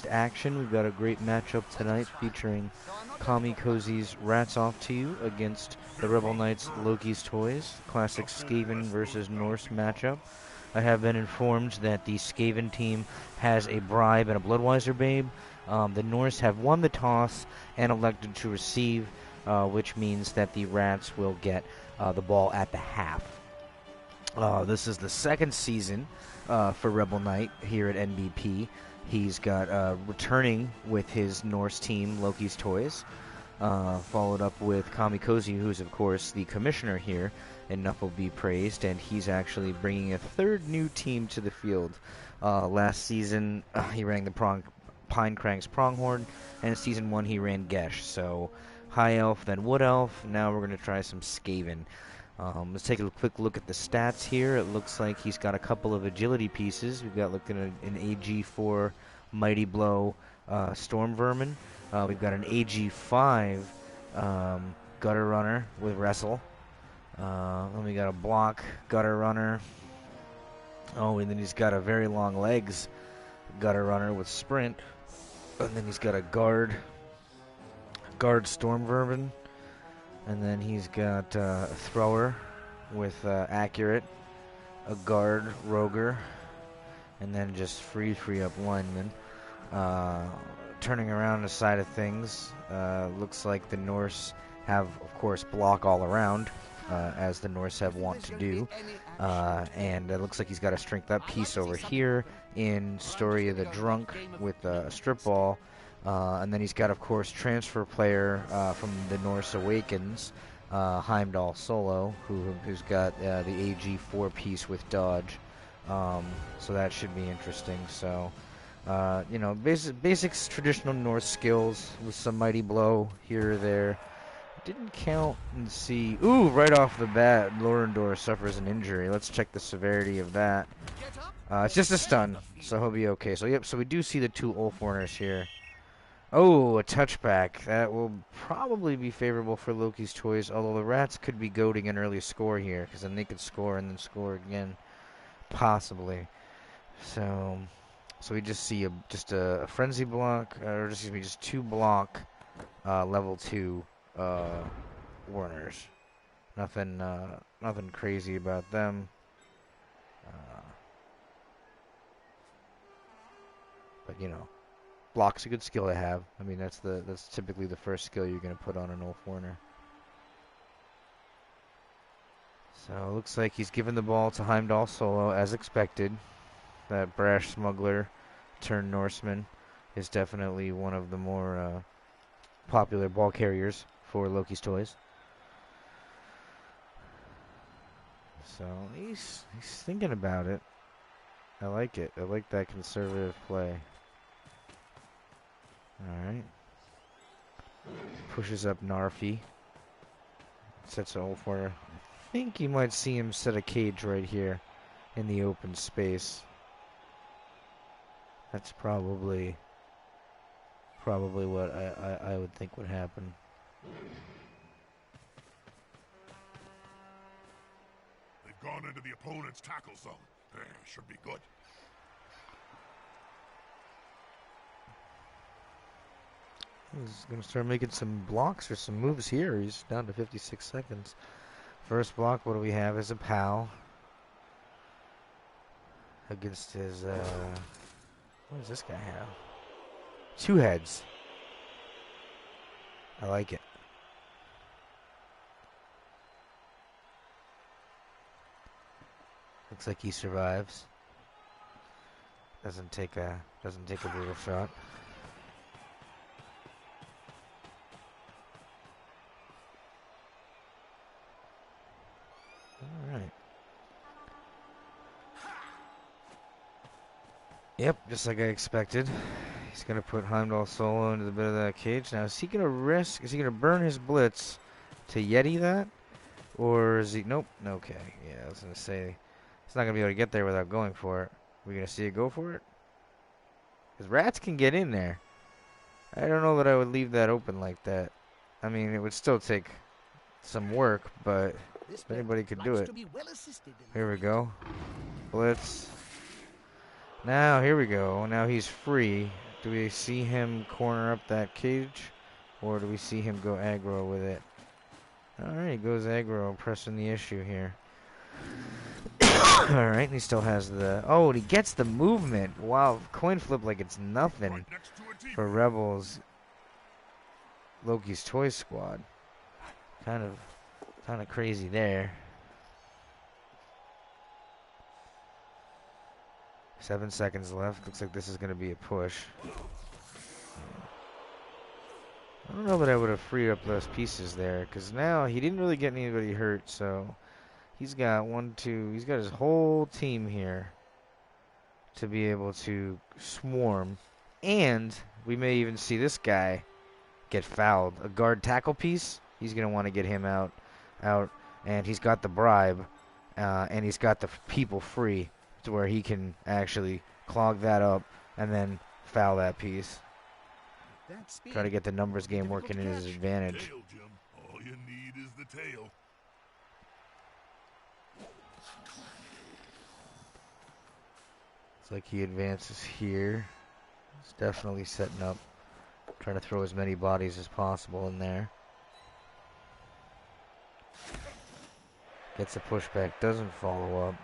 action. We've got a great matchup tonight featuring Kami Cozy's Rats Off to You against the Rebel Knights Loki's Toys. Classic Skaven versus Norse matchup. I have been informed that the Skaven team has a bribe and a Bloodweiser Babe. The Norse have won the toss and elected to receive, which means that the Rats will get the ball at the half. This is the second season for Rebel Knight here at NBP. He's got returning with his Norse team, Loki's Toys, followed up with Kamikozy, who's of course the commissioner here, and enough will be praised, and he's actually bringing a third new team to the field. Last season, he ran the Pinecrank's Pronghorn, and season 1 he ran Gesh, so High Elf, then Wood Elf. Now we're going to try some Skaven. Let's take a quick look at the stats here. It looks like he's got a couple of agility pieces. We've got looking at an AG4 Mighty Blow Storm Vermin. We've got an AG5 Gutter Runner with Wrestle. Then we got a Block Gutter Runner. Oh, and then he's got a very long legs Gutter Runner with Sprint. And then he's got a Guard Storm Vermin. And then he's got a Thrower with Accurate, a Guard Roger, and then just free up linemen. Turning around the side of things, looks like the Norse have, of course, block all around, as the Norse have want to do. And it looks like he's got a strength up piece over here in Story of the Drunk with a strip ball. And then he's got, of course, transfer player from the Norse Awakens, Heimdall Solo, who's got the AG4 piece with dodge. So that should be interesting. So, basics traditional Norse skills with some mighty blow here or there. Didn't count and see. Ooh, right off the bat, Lorendor suffers an injury. Let's check the severity of that. It's just a stun, so he'll be okay. So, yep, so we do see the two Ulfwarners here. Oh, a touchback. That will probably be favorable for Loki's Toys, although the Rats could be goading an early score here, because then they could score and then score again, possibly. So we just see a frenzy block, or excuse me, just two block level 2 Warners. Nothing crazy about them. But block's a good skill to have. I mean, that's typically the first skill you're going to put on an Ulfwarner. So it looks like he's given the ball to Heimdall Solo as expected. That brash smuggler turned Norseman is definitely one of the more popular ball carriers for Loki's Toys. So he's thinking about it. I like it. I like that conservative play. Alright. Pushes up Narfi. Sets an Ulfwarner. I think you might see him set a cage right here in the open space. That's probably what I would think would happen. They've gone into the opponent's tackle zone. Should be good. He's going to start making some blocks or some moves here. He's down to 56 seconds. First block, what do we have is a PAL against his, what does this guy have? 2 heads. I like it. Looks like he survives. Doesn't take a brutal shot. Alright. Yep, just like I expected. He's going to put Heimdall Solo into the bit of that cage. Now, is he going to burn his blitz to Yeti that? Or is he, nope, okay. Yeah, I was going to say, he's not going to be able to get there without going for it. We're going to see it go for it? Because Rats can get in there. I don't know that I would leave that open like that. I mean, it would still take some work, but anybody could do it. Here we go. Blitz. Now, here we go. Now he's free. Do we see him corner up that cage? Or do we see him go aggro with it? Alright, he goes aggro, pressing the issue here. Alright, and he still has the... Oh, and he gets the movement. Wow, coin flip like it's nothing for Rebels. Loki's Toy Squad. Kind of crazy there. 7 seconds left. Looks like this is going to be a push. I don't know that I would have freed up those pieces there, because now he didn't really get anybody hurt, so he's got he's got his whole team here to be able to swarm, and we may even see this guy get fouled. A guard tackle piece, he's going to want to get him out, and he's got the bribe, and he's got the people free to where he can actually clog that up and then foul that piece. Try to get the numbers game working in his advantage. Tail, Jim. All you need is the tail. Looks like he advances here. He's definitely setting up, trying to throw as many bodies as possible in there. Gets a pushback, doesn't follow up.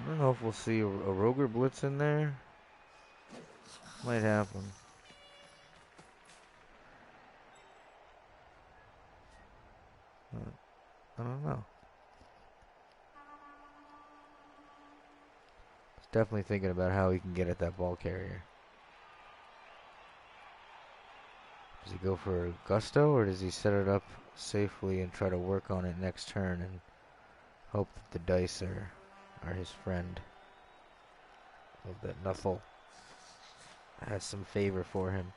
I don't know if we'll see a Roger Blitz in there. Might happen. I don't know. He's definitely thinking about how he can get at that ball carrier. Does he go for gusto, or does he set it up safely and try to work on it next turn and hope that the dice are his friend? Hope that Nuffle has some favor for him.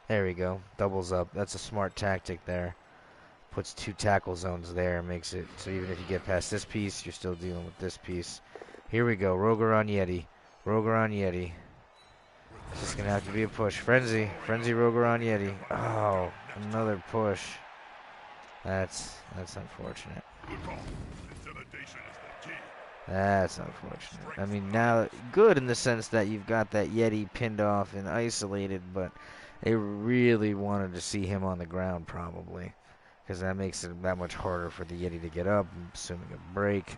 There we go. Doubles up. That's a smart tactic there. Puts 2 tackle zones there. Makes it so even if you get past this piece, you're still dealing with this piece. Here we go. Roger on Yeti. Roger on Yeti. This is going to have to be a push. Frenzy. Frenzy Roger on Yeti. Oh, another push. That's unfortunate. That's unfortunate. I mean, now, good in the sense that you've got that Yeti pinned off and isolated, but they really wanted to see him on the ground, probably, because that makes it that much harder for the Yeti to get up, assuming a break.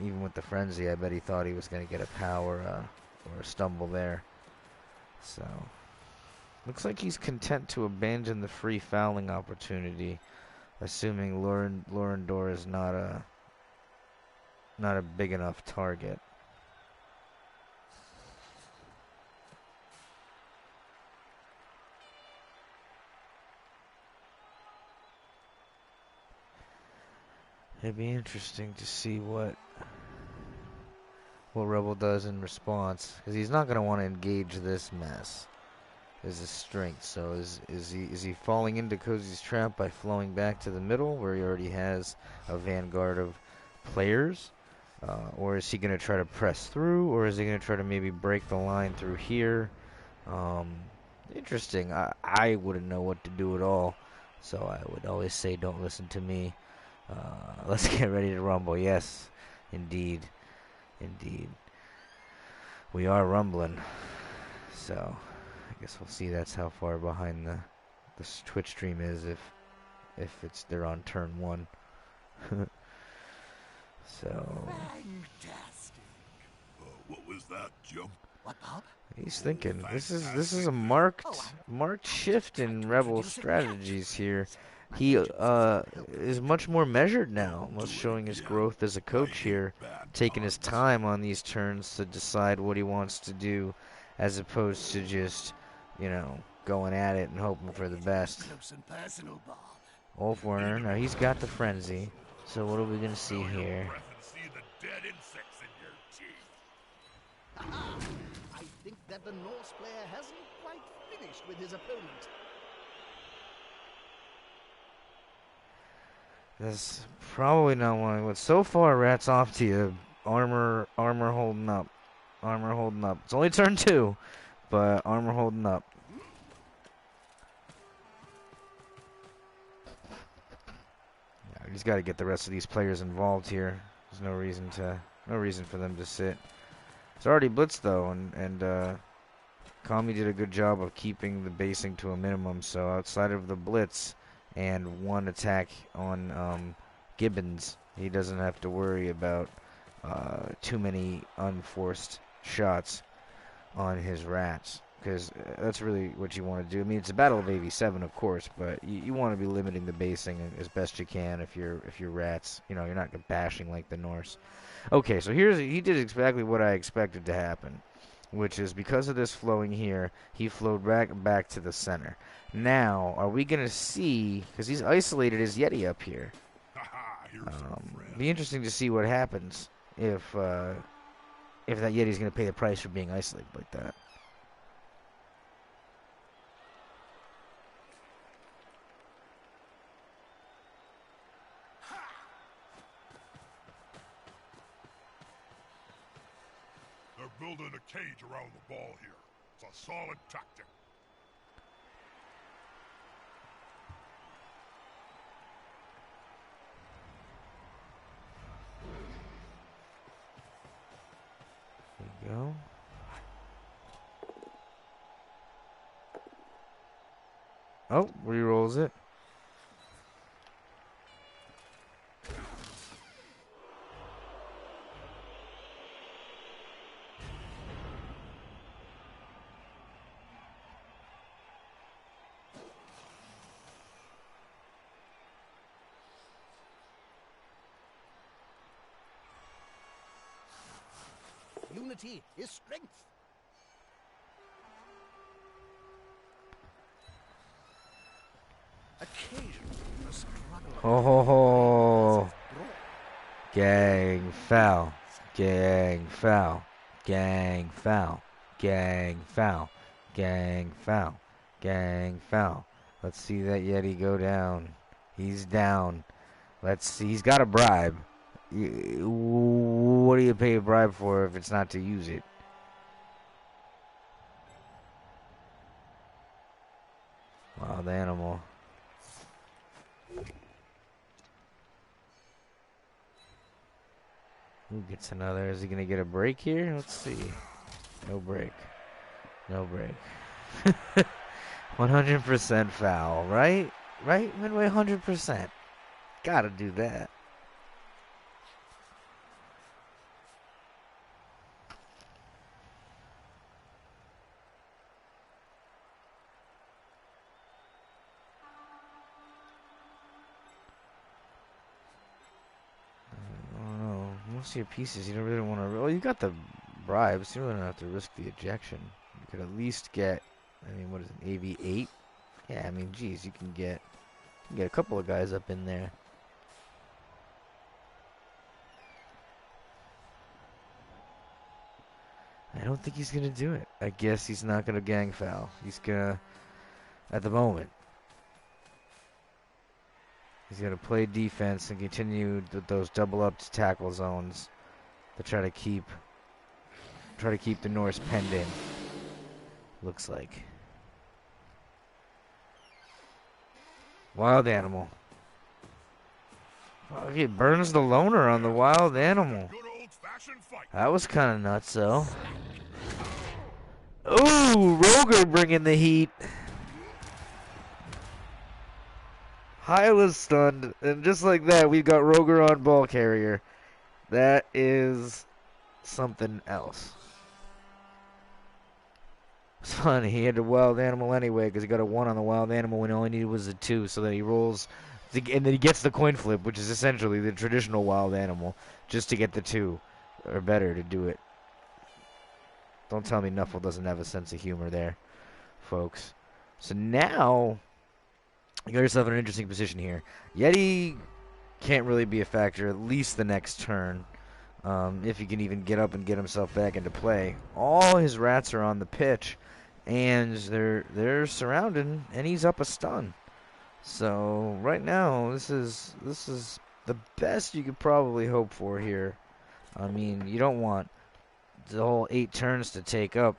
Even with the Frenzy, I bet he thought he was going to get a power or a stumble there. So, looks like he's content to abandon the free fouling opportunity, assuming Lorendor is not a big enough target. It'd be interesting to see what Rebel does in response, because he's not going to want to engage this mess. Is his strength. So is he falling into Cozy's trap by flowing back to the middle where he already has a vanguard of players? Or is he going to try to press through, or is he going to try to maybe break the line through here? Interesting. I wouldn't know what to do at all, so I would always say don't listen to me. Let's get ready to rumble. Yes, indeed. Indeed. We are rumbling. So, I guess we'll see that's how far behind the Twitch stream is if they're on turn 1. So Fantastic. What was that, Jim? What, Bob? he's thinking this is a marked shift in Rebel strategies here. He is much more measured now, almost showing his growth as a coach here, taking his time on these turns to decide what he wants to do, as opposed to just, going at it and hoping for the best. Wolf Warner, now he's got the frenzy. So what are we gonna see here? I think that the Norse player hasn't quite finished with his opponent. That's probably not one. But so far, rats off to you. Armor holding up. Armor holding up. It's only turn 2, but armor holding up. Yeah, he's got to get the rest of these players involved here. There's no reason for them to sit It's already blitzed though, and Kami did a good job of keeping the basing to a minimum. So outside of the blitz and one attack on Gibbons, he doesn't have to worry about too many unforced shots on his rats, because that's really what you want to do. I mean, it's a battle of 87, of course, but you want to be limiting the basing as best you can if you're rats. You know, you're not bashing like the Norse. Okay, so he did exactly what I expected to happen, which is because of this flowing here, he flowed back to the center. Now, are we gonna see? Because he's isolated his Yeti up here. Be interesting to see what happens if that Yeti's gonna pay the price for being isolated like that. They're building a cage around the ball here. It's a solid tactic. There you go. Oh, re-rolls it. Unity is strength. Occasionally, a struggle. Ho ho ho! Gang foul. Gang foul. Gang foul. Gang foul. Gang foul. Gang foul. Let's see that Yeti go down. He's down. Let's see. He's got a bribe. What do you pay a bribe for if it's not to use it? Wild animal. Who gets another? Is he going to get a break here? Let's see. No break. No break. 100% foul, right? Right? Midway 100%. Gotta do that. Most of your pieces, you don't really want to. Well, you got the bribes. You really don't have to risk the ejection. You could at least get. I mean, what is it? AV8? Yeah, I mean, geez, you can get a couple of guys up in there. I don't think he's gonna do it. I guess he's not gonna gang foul. He's gonna, at the moment, he's gonna play defense and continue those double up tackle zones to try to keep the Norse penned in. Looks like. Wild animal. Oh, he burns the loner on the wild animal. That was kind of nuts, though. Ooh, Roger bringing the heat. Hyla's stunned, and just like that, we've got Roger on ball carrier. That is something else. It's funny, he had a wild animal anyway because he got a 1 on the wild animal when all he needed was a 2, so then he rolls, and then he gets the coin flip, which is essentially the traditional wild animal, just to get the 2, or better to do it. Don't tell me Nuffle doesn't have a sense of humor there, folks. So now, you got yourself in an interesting position here. Yeti can't really be a factor, at least the next turn, if he can even get up and get himself back into play. All his rats are on the pitch, and they're surrounding, and he's up a stun. So right now, this is the best you could probably hope for here. I mean, you don't want the whole 8 turns to take up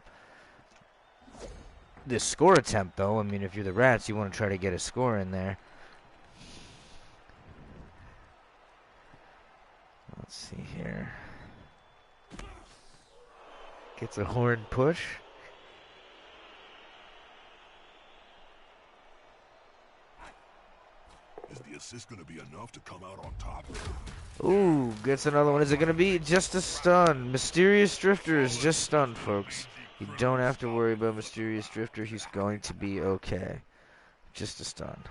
this score attempt, though. I mean, if you're the rats, you want to try to get a score in there. Let's see here. Gets a horn push. Is the assist going to be enough to come out on top? Ooh, gets another one. Is it going to be just a stun? Mysterious Drifter is just stunned, folks. You don't have to worry about Mysterious Drifter. He's going to be okay. Just a stun.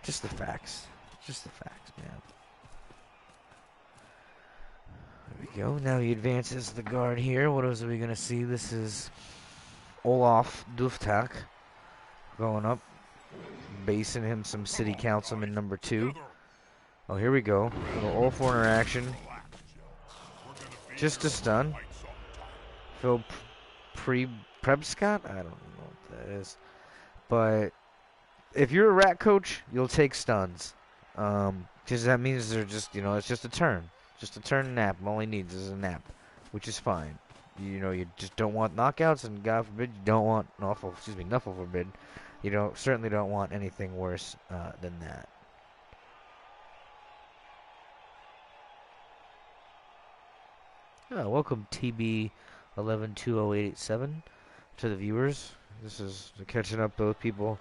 Just the facts. Just the facts, man. There we go. Now he advances the guard here. What else are we going to see? This is Olaf Duftak going up. Basing him some City Councilman number 2. Oh, here we go. Little all for interaction. Just a stun. Phil Prebscott? I don't know what that is. But if you're a rat coach, you'll take stuns. Because that means they're just, it's just a turn. Just a turn nap. All he needs is a nap, which is fine. You just don't want knockouts, and God forbid, you don't want, Nuffle forbid. You certainly don't want anything worse than that. Welcome TB112087 to the viewers. This is catching up both people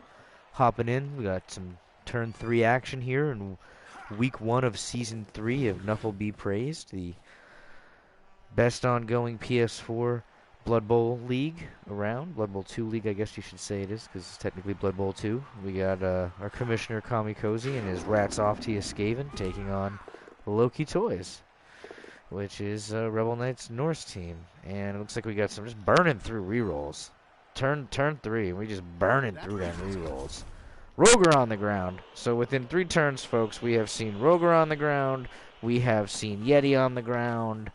hopping in. We got some turn 3 action here in week 1 of season 3 of Nuffle Be Praised, the best ongoing PS4 Blood Bowl League around. Blood Bowl 2 League, I guess you should say it is, because it's technically Blood Bowl 2. We got our commissioner, Kami Cozy, and his Rats Off to Skaven taking on Loki Toys, which is Rebel Knights Norse team. And it looks like we got some just burning through rerolls. Turn 3, and we just burning through them rerolls. Roger on the ground. So within 3 turns, folks, we have seen Roger on the ground. We have seen Yeti on the ground.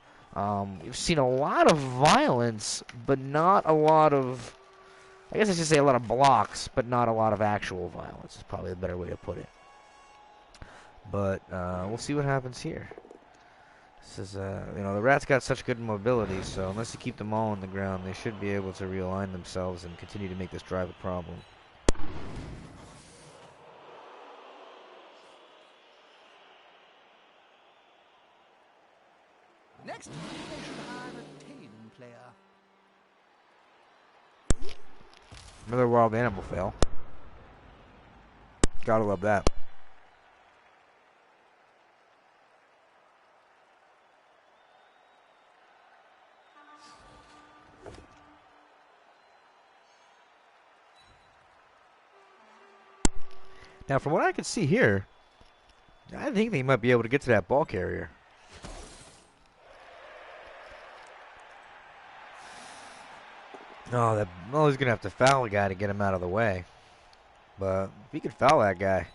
We've seen a lot of violence, but not a lot of, I guess I should say a lot of blocks, but not a lot of actual violence is probably a better way to put it. But we'll see what happens here. This is, the Rats got such good mobility, so unless you keep them all on the ground, they should be able to realign themselves and continue to make this drive a problem. Next, they should hire a tame player. Another wild animal fail. Gotta love that. Now, from what I can see here, I think they might be able to get to that ball carrier. Oh, he's going to have to foul a guy to get him out of the way. But if he could foul that guy,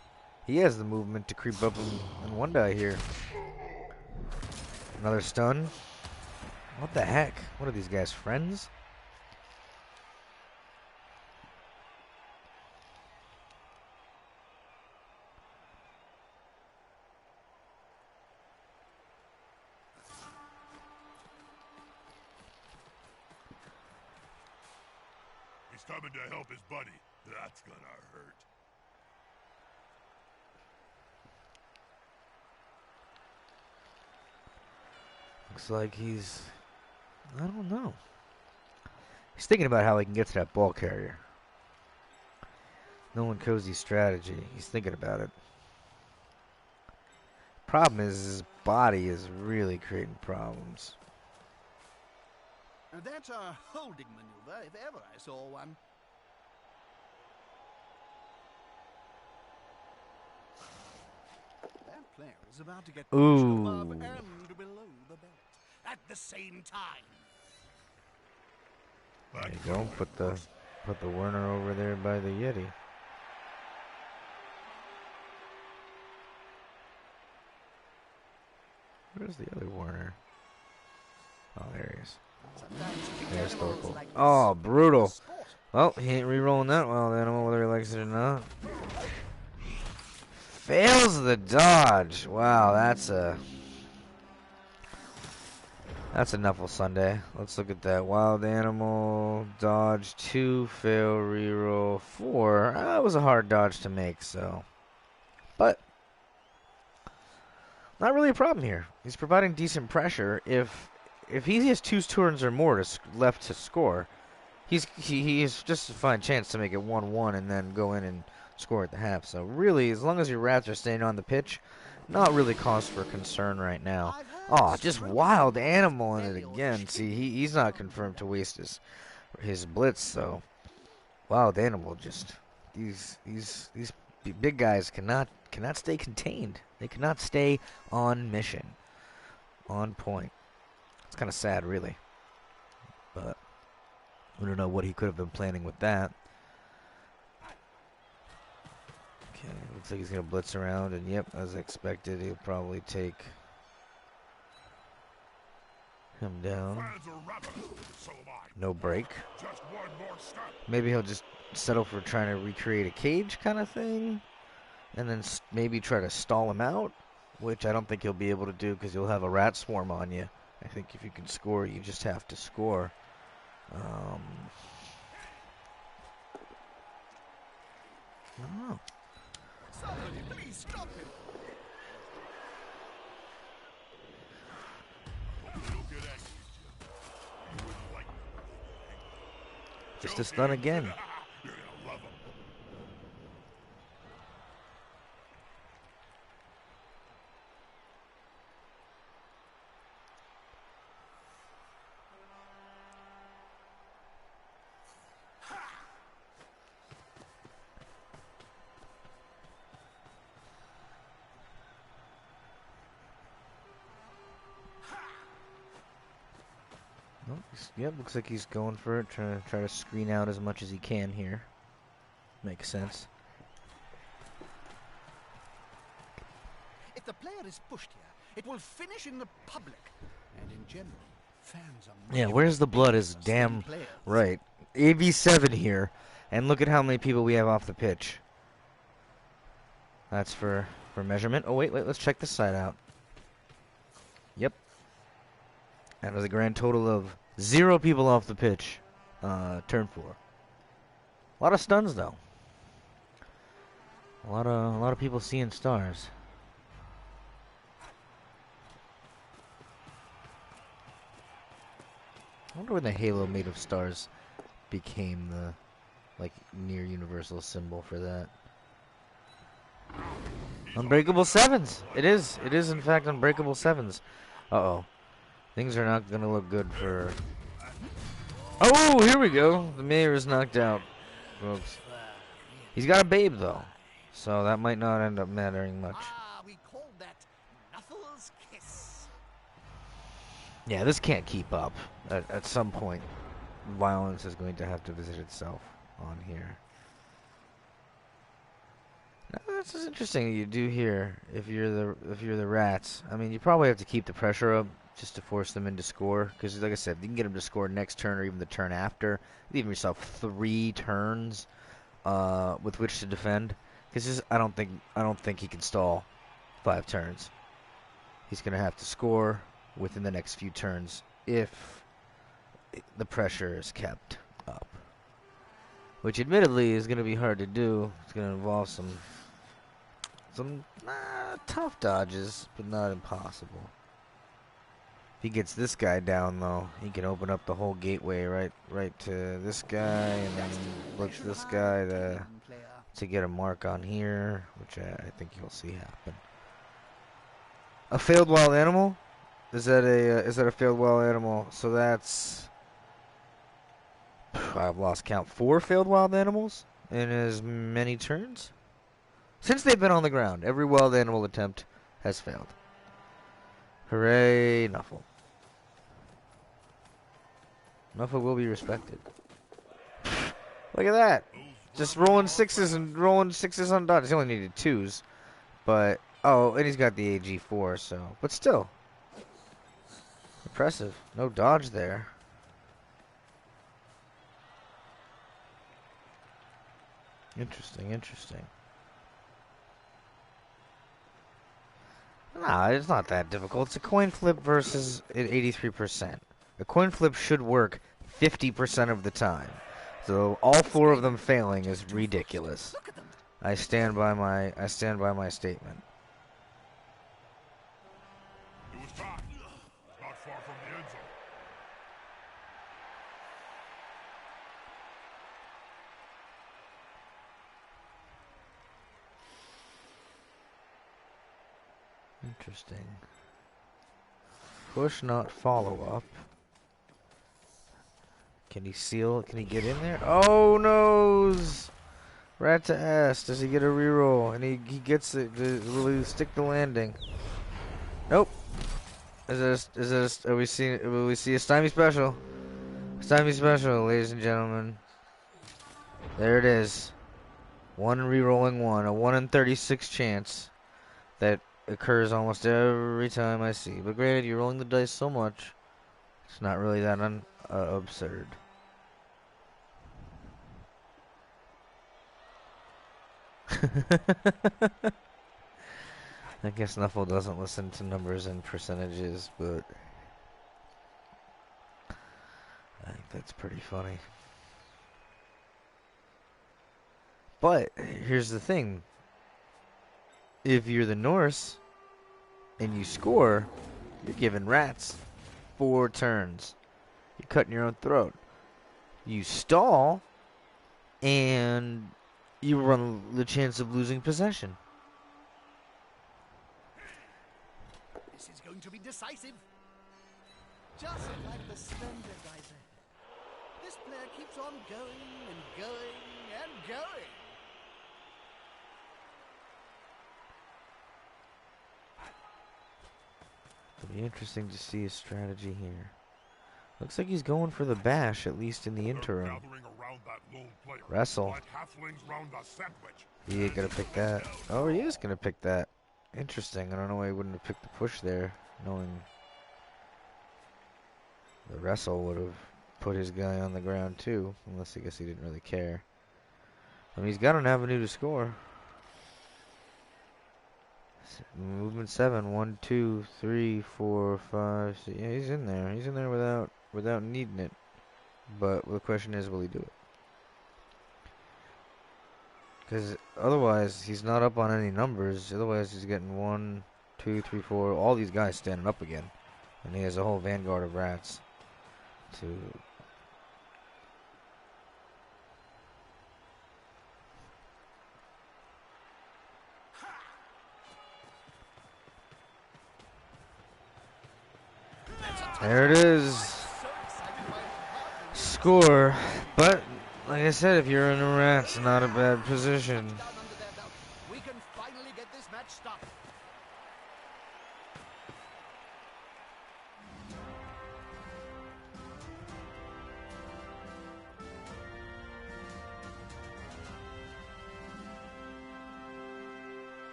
he has the movement to creep up in one die here. Another stun. What the heck? What are these guys, friends? Coming to help his buddy. That's gonna hurt. Looks like he's, I don't know. He's thinking about how he can get to that ball carrier. No one Cozy's strategy. He's thinking about it. Problem is his body is really creating problems. That's a holding maneuver, if ever I saw one. That player is about to get pushed above and below the belt at the same time. There you go. Put the Werner over there by the Yeti. Where's the other Werner? Oh, there he is. There's Thorkel. Oh, brutal. Well, he ain't re-rolling that wild animal, whether he likes it or not. Fails the dodge. Wow, that's a Nuffle Sunday. Let's look at that. Wild animal, dodge 2, fail, reroll 4. That was a hard dodge to make, so. But not really a problem here. He's providing decent pressure if if he has 2 turns or more left to score, he has just a fine chance to make it 1-1 and then go in and score at the half. So really, as long as your Rats are staying on the pitch, not really cause for concern right now. Oh, just wild animal in it again. See, he's not confirmed to waste his blitz, so wild animal. Just these big guys cannot stay contained. They cannot stay on mission, on point. It's kind of sad, really. But we don't know what he could have been planning with that. Okay, looks like he's going to blitz around, and yep, as expected, he'll probably take him down. No break. Maybe he'll just settle for trying to recreate a cage kind of thing, and then maybe try to stall him out, which I don't think he'll be able to do because you'll have a rat swarm on you. I think if you can score, you just have to score. I don't know. Somebody please stop him. Just a stun again. Yep, looks like he's going for it, trying to screen out as much as he can here. Makes sense. If the player is pushed here, it will finish in the public, and in general, fans are. Yeah, where's the blood is damn right. AB7 here, and look at how many people we have off the pitch. That's for measurement. Oh wait, let's check this side out. Yep. That was a grand total of 0 people off the pitch. Turn 4. A lot of stuns though. A lot of people seeing stars. I wonder when the halo made of stars became the near universal symbol for that. Unbreakable sevens. It is in fact unbreakable sevens. Uh-oh. Things are not going to look good for... Oh, here we go. The mayor is knocked out, folks. He's got a babe, though. So that might not end up mattering much. We call that Knuckles' kiss. Yeah, this can't keep up. At some point, violence is going to have to visit itself on here. Now, this is interesting you do here if you're the Rats. I mean, you probably have to keep the pressure up just to force them into score, because like I said, you can get them to score next turn or even the turn after. Leave yourself 3 turns with which to defend, because I don't think he can stall 5 turns. He's going to have to score within the next few turns if the pressure is kept up, which admittedly is going to be hard to do. It's going to involve some tough dodges, but not impossible. If he gets this guy down, though, he can open up the whole gateway right to this guy, and then look to this guy to get a mark on here, which I think you'll see happen. A failed wild animal? Is that a failed wild animal? So that's... I've lost count. 4 failed wild animals in as many turns? Since they've been on the ground, every wild animal attempt has failed. Hooray, Nuffle. Nuffle will be respected. Look at that. Just rolling 6s on dodge. He only needed 2s. But, oh, and he's got the AG4, so. But still. Impressive. No dodge there. Interesting. Nah, it's not that difficult. It's a coin flip versus at 83%. A coin flip should work 50% of the time. So all 4 of them failing is ridiculous. I stand by my statement. It was tied. Not far from the end zone. Interesting. Push, not follow up. Can he seal? Can he get in there? Oh, noes! Rat to ass. Does he get a reroll? And he gets it. Will he stick the landing? Nope. Will we see a Stymie special? Stymie special, ladies and gentlemen. There it is. One rerolling one. A 1 in 36 chance that occurs almost every time I see. But granted, you're rolling the dice so much, it's not really that absurd. I guess Nuffle doesn't listen to numbers and percentages, but I think that's pretty funny. But here's the thing. If you're the Norse and you score, you're giving rats 4 turns. You're cutting your own throat. You stall, and you run the chance of losing possession. This is going to be decisive. Just like the Slender Geyser. This player keeps on going and going and going. It'll be interesting to see his strategy here. Looks like he's going for the bash, at least in the interim. Wrestle. He ain't gonna pick that. Oh, he is gonna pick that. Interesting. I don't know why he wouldn't have picked the push there, knowing the wrestle would have put his guy on the ground too. Unless I guess he didn't really care. I mean, he's got an avenue to score. Movement 7. 1, 2, 3, 4, 5, 6. Yeah, he's in there. He's in there without needing it. But the question is, will he do it? Because otherwise, he's not up on any numbers. Otherwise, he's getting 1, 2, 3, 4. All these guys standing up again. And he has a whole vanguard of rats to... There it is. Score. But, like I said, if you're in a rat's, not a bad position. We can finally get this match started.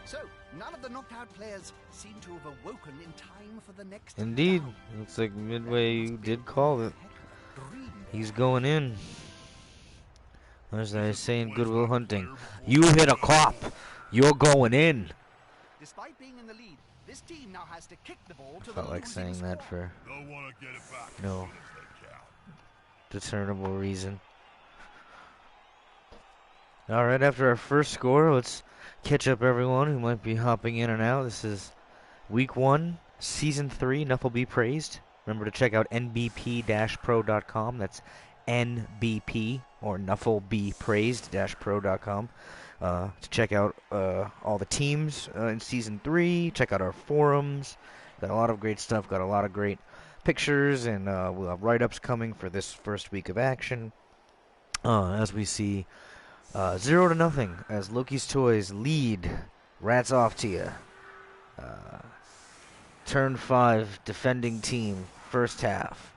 So, none of the knocked out players seem to have awoken in time for the next Indeed. round. Looks like Midway did call it. He's going in. As I say in Goodwill Hunting, you hit a cop, you're going in. Despite being in the lead, this team now has to kick the ball to Felt the like losing saying that squad. for They'll want to get it back as no soon as they can. discernible reason. Alright, after our first score, let's catch up everyone who might be hopping in and out. This is Week 1, Season 3, Nuffle Be Praised. Remember to check out nbp-pro.com. That's NBP, or nufflebepraised-pro.com. To check out all the teams in Season 3. Check out our forums. Got a lot of great stuff. Got a lot of great pictures, and we'll have write-ups coming for this first week of action. As we see 0-0 as Loki's Toys lead. Rats off to you. Turn 5, defending team, first half.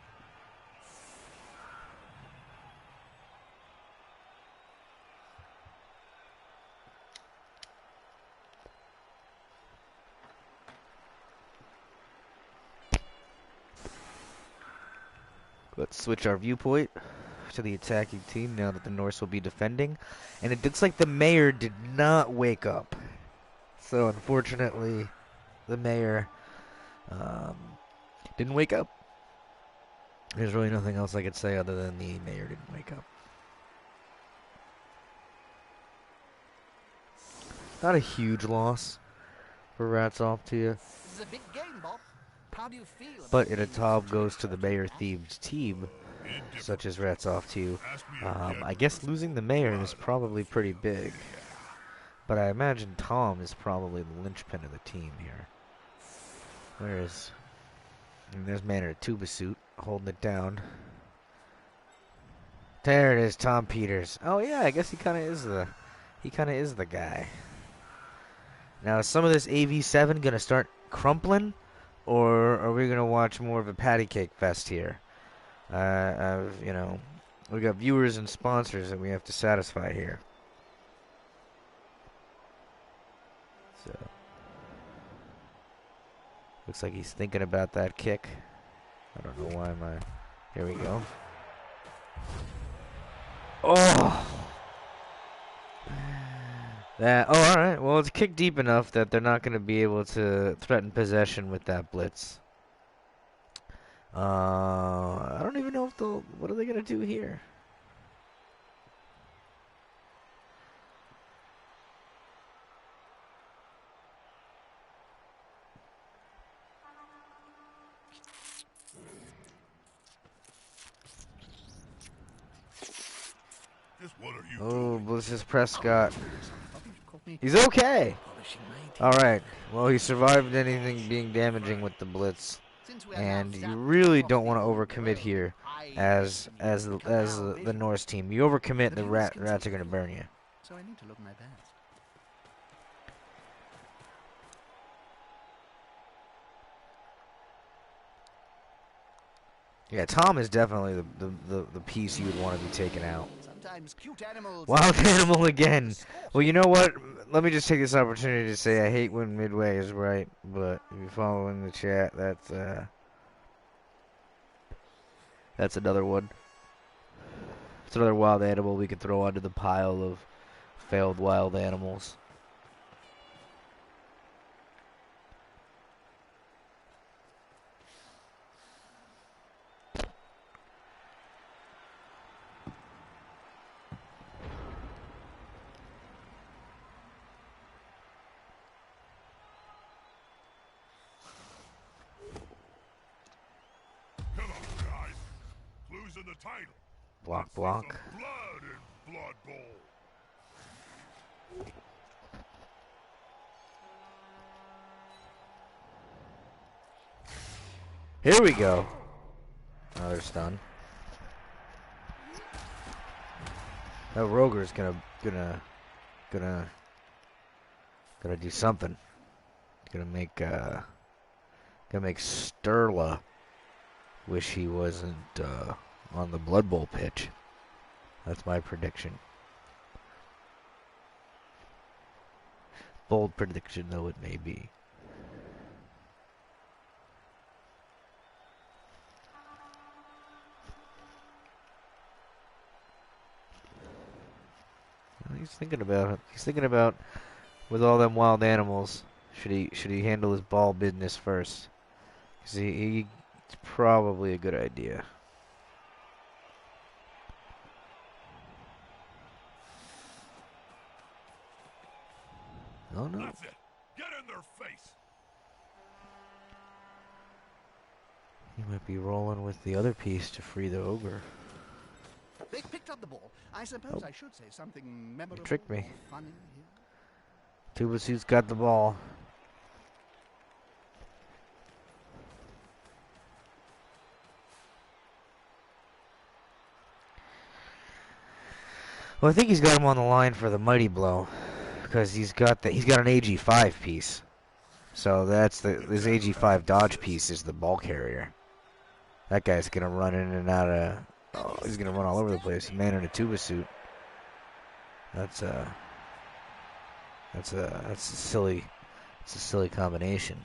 Let's switch our viewpoint to the attacking team now that the Norse will be defending. And it looks like the mayor did not wake up. So unfortunately, the mayor didn't wake up. There's really nothing else I could say other than the mayor didn't wake up. Not a huge loss for Rats off to you. This is a big game, Bob. How do you feel? But Itatab goes to the mayor-themed team. such as Indifference. rats off to you. Ask me again I when guess there's losing the more mayor is blood on the probably pretty field. big. But I imagine Tom is probably the linchpin of the team here. Whereas, and there's man in a tuba suit holding it down. There it is, Tom Peters. Oh yeah, I guess he kind of is the guy. Now, is some of this AV7 gonna start crumpling, or are we gonna watch more of a patty cake fest here? You know, we got viewers and sponsors that we have to satisfy here. So, looks like he's thinking about that kick. I don't know why my. Here we go. Oh! That. Oh, all right. Well, it's kicked deep enough that they're not going to be able to threaten possession with that blitz. I don't even know if they'll. What are they going to do here? Just what are you Oh, doing? this is Prescott. Thought you caught me He's okay. polishing my teeth. All right. Well, he survived anything being damaging with the blitz, Since we are now and you zapped really across don't the want to old overcommit world, here, I as need to cut our the vision. Norse team. You overcommit, and The the view is rats are going to considerable, burn you. so I need to look my best. Yeah, Tom is definitely the piece you would want to be taken out. Sometimes cute animals. Wild animal again. Sport. Well, you know what? Let me just take this opportunity to say I hate when Midway is right, but if you're following the chat, that's another one. It's another wild animal we could throw onto the pile of failed wild animals. Come on, guys. Clues in the title. Block, Let's see block. some blood in Blood Bowl. Here we go. Another stun. That Roger's gonna do something. Gonna make Sterla wish he wasn't on the Blood Bowl pitch. That's my prediction. Bold prediction though it may be. He's thinking about it. He's thinking about with all them wild animals. Should he handle his ball business first? 'Cause it's probably a good idea. Oh no. That's it. Get in their face. He might be rolling with the other piece to free the ogre. They picked up the ball. I suppose I should say something memorable. tricked me. Or funny here. Tuba Suit's got the ball. Well, I think he's got him on the line for the mighty blow, because he's got an AG5 piece. So that's his AG5 dodge piece is the ball carrier. That guy's gonna run in and out of. Oh, he's gonna run all over the place. Man in a tuba suit. That's a silly. It's a silly combination.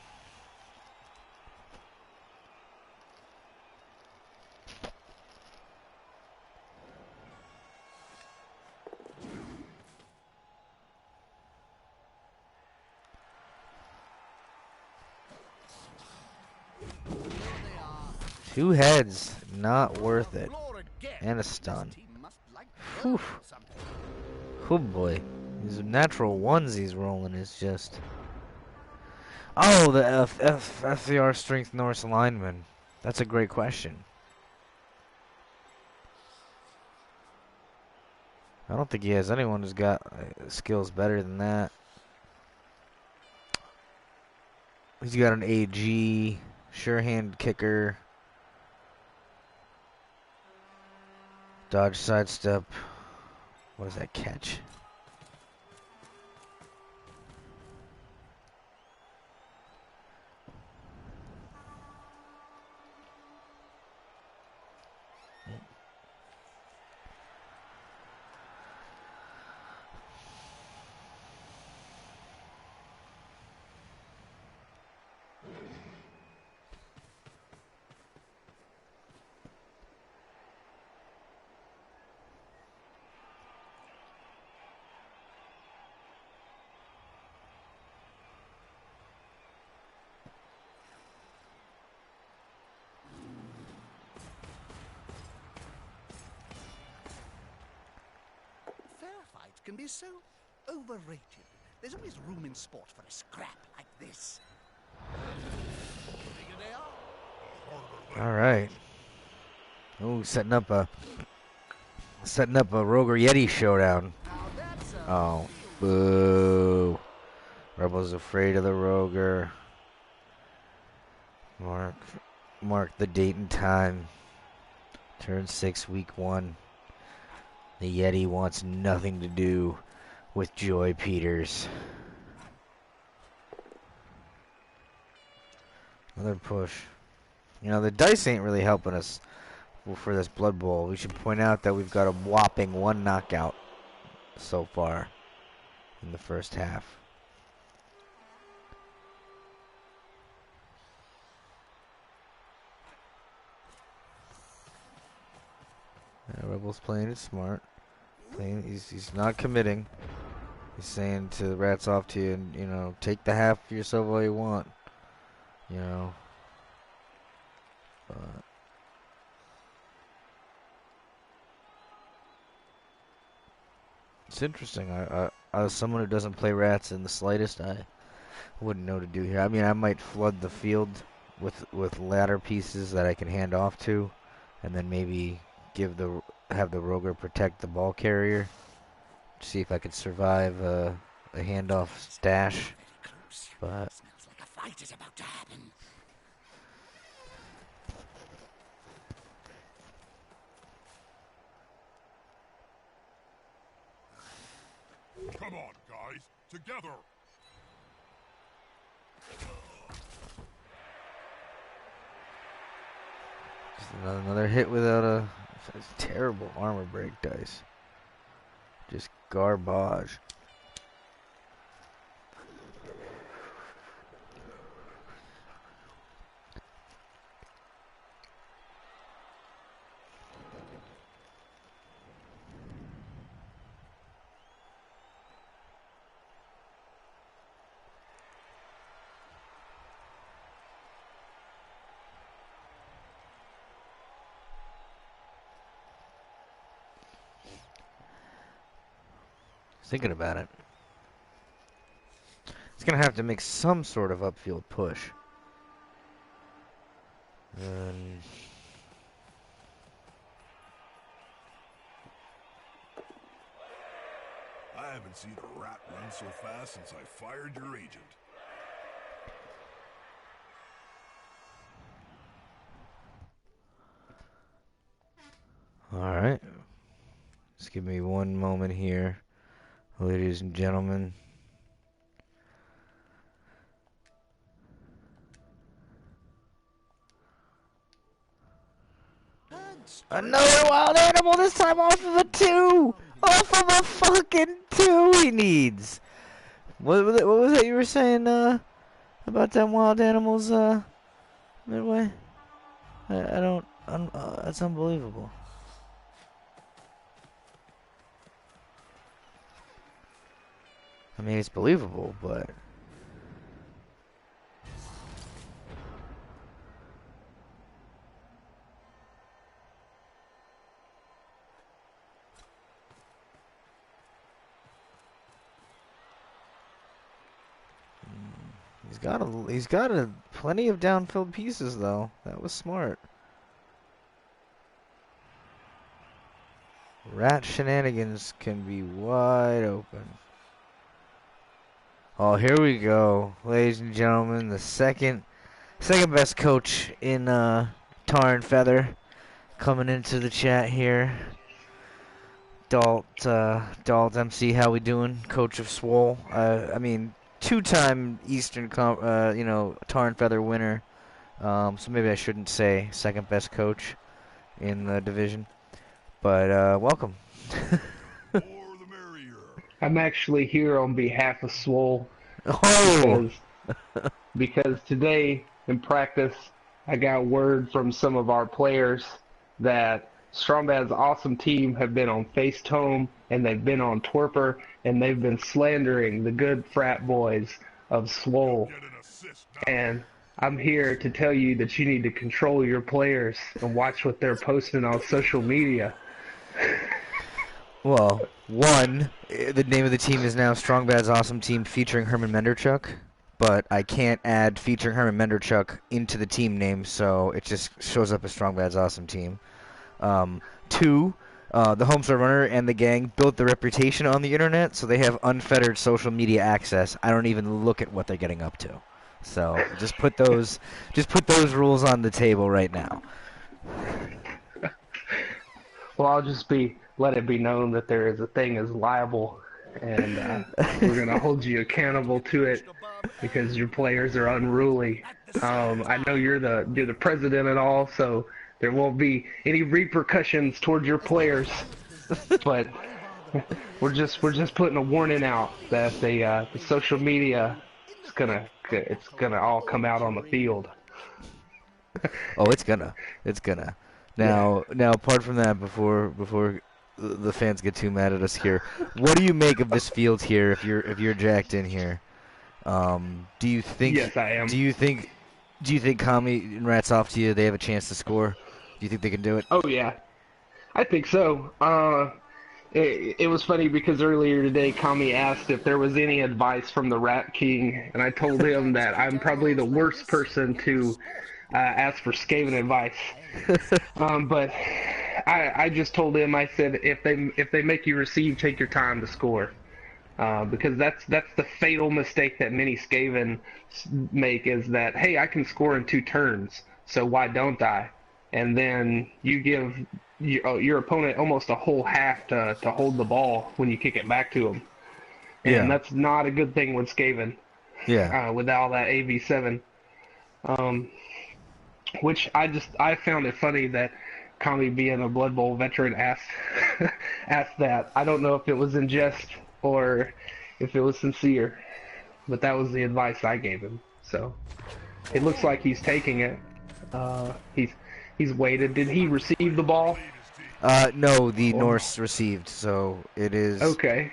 There they are. 2 heads, not worth On the it. floor again. And a This stun. team must like Whew. birds or something. Oh boy, these natural ones he's rolling is just. Oh, the FCR strength Norse lineman. That's a great question. I don't think he has anyone who's got skills better than that. He's got an AG, sure hand kicker, dodge sidestep. What is that catch? Fair fights can be so overrated. There's always room in sport for a scrap like this. The bigger they are. All right. Oh, setting up a Roger Yeti showdown. Now that's a Oh, boo! Rebels afraid of the Roger. Mark the date and time. Turn 6, week 1. The Yeti wants nothing to do with Joy Peters. Another push. You know, the dice ain't really helping us for this Blood Bowl. We should point out that we've got a whopping 1 knockout so far in the first half. Yeah, Rebel's playing it smart. He's not committing. He's saying to rats off to you, and you know, take the half for yourself all you want. You know, but it's interesting. As someone who doesn't play rats in the slightest, I wouldn't know to do here. I mean, I might flood the field with ladder pieces that I can hand off to, and then maybe have the Roger protect the ball carrier. See if I could survive a handoff stash. But smells like a fight is about to happen. Come on, guys. Together. just another hit without a terrible armor break dice. Just garbage. Thinking about it. It's going to have to make some sort of upfield push. And I haven't seen a rat run so fast since I fired your agent. all right. Just give me one moment here, ladies and gentlemen. Another wild animal, this time off of a 2! Off of a fucking 2 he needs! What was that you were saying, about them wild animals, Midway? I don't, that's unbelievable. I mean, it's believable, but he's got a plenty of downfield pieces though. That was smart. Rat shenanigans can be wide open. Oh, here we go, ladies and gentlemen. The second best coach in Tar and Feather coming into the chat here. Dalt MC, how we doing? Coach of Swole. I mean, two-time Eastern, Tar and Feather winner. So maybe I shouldn't say second best coach in the division. But welcome. More the merrier. I'm actually here on behalf of Swole Oh, because today in practice I got word from some of our players that Strongbad's awesome team have been on Facetome and they've been on Twerper and they've been slandering the good frat boys of Swole. Get an assist now. And I'm here to tell you that you need to control your players and watch what they're posting on social media. well, the name of the team is now Strong Bad's Awesome Team featuring Herman Menderchuk, but I can't add featuring Herman Menderchuk into the team name, so it just shows up as Strong Bad's Awesome Team. Two, the Homestar Runner and the gang built their reputation on the internet, so they have unfettered social media access. I don't even look at what they're getting up to. So just put those rules on the table right now. Well, let it be known that there is a thing as liable, and we're gonna hold you accountable to it because your players are unruly. I know you're the president and all, so there won't be any repercussions towards your players, but we're just putting a warning out that the social media it's gonna all come out on the field. Oh, it's gonna. Now, apart from that, before the fans get too mad at us here, what do you make of this field here? If you're jacked in here, do you think? Yes, I am. Do you think Kami and Rats off to you? They have a chance to score. Do you think they can do it? Oh yeah, I think so. It was funny because earlier today, Kami asked if there was any advice from the Rat King, and I told him that I'm probably the worst person to ask for Skaven advice. But I just told him, I said, if they make you receive, take your time to score. Because that's the fatal mistake that many Skaven make is that, hey, I can score in 2 turns, so why don't I? And then you give your opponent almost a whole half to hold the ball when you kick it back to them. And that's not a good thing with Skaven. Yeah. With all that AV7. Which I found it funny that Kami, being a Blood Bowl veteran, asked that. I don't know if it was in jest or if it was sincere, but that was the advice I gave him. So it looks like he's taking it. He's waited. Did he receive the ball? No, the Norse received, so it is. Okay.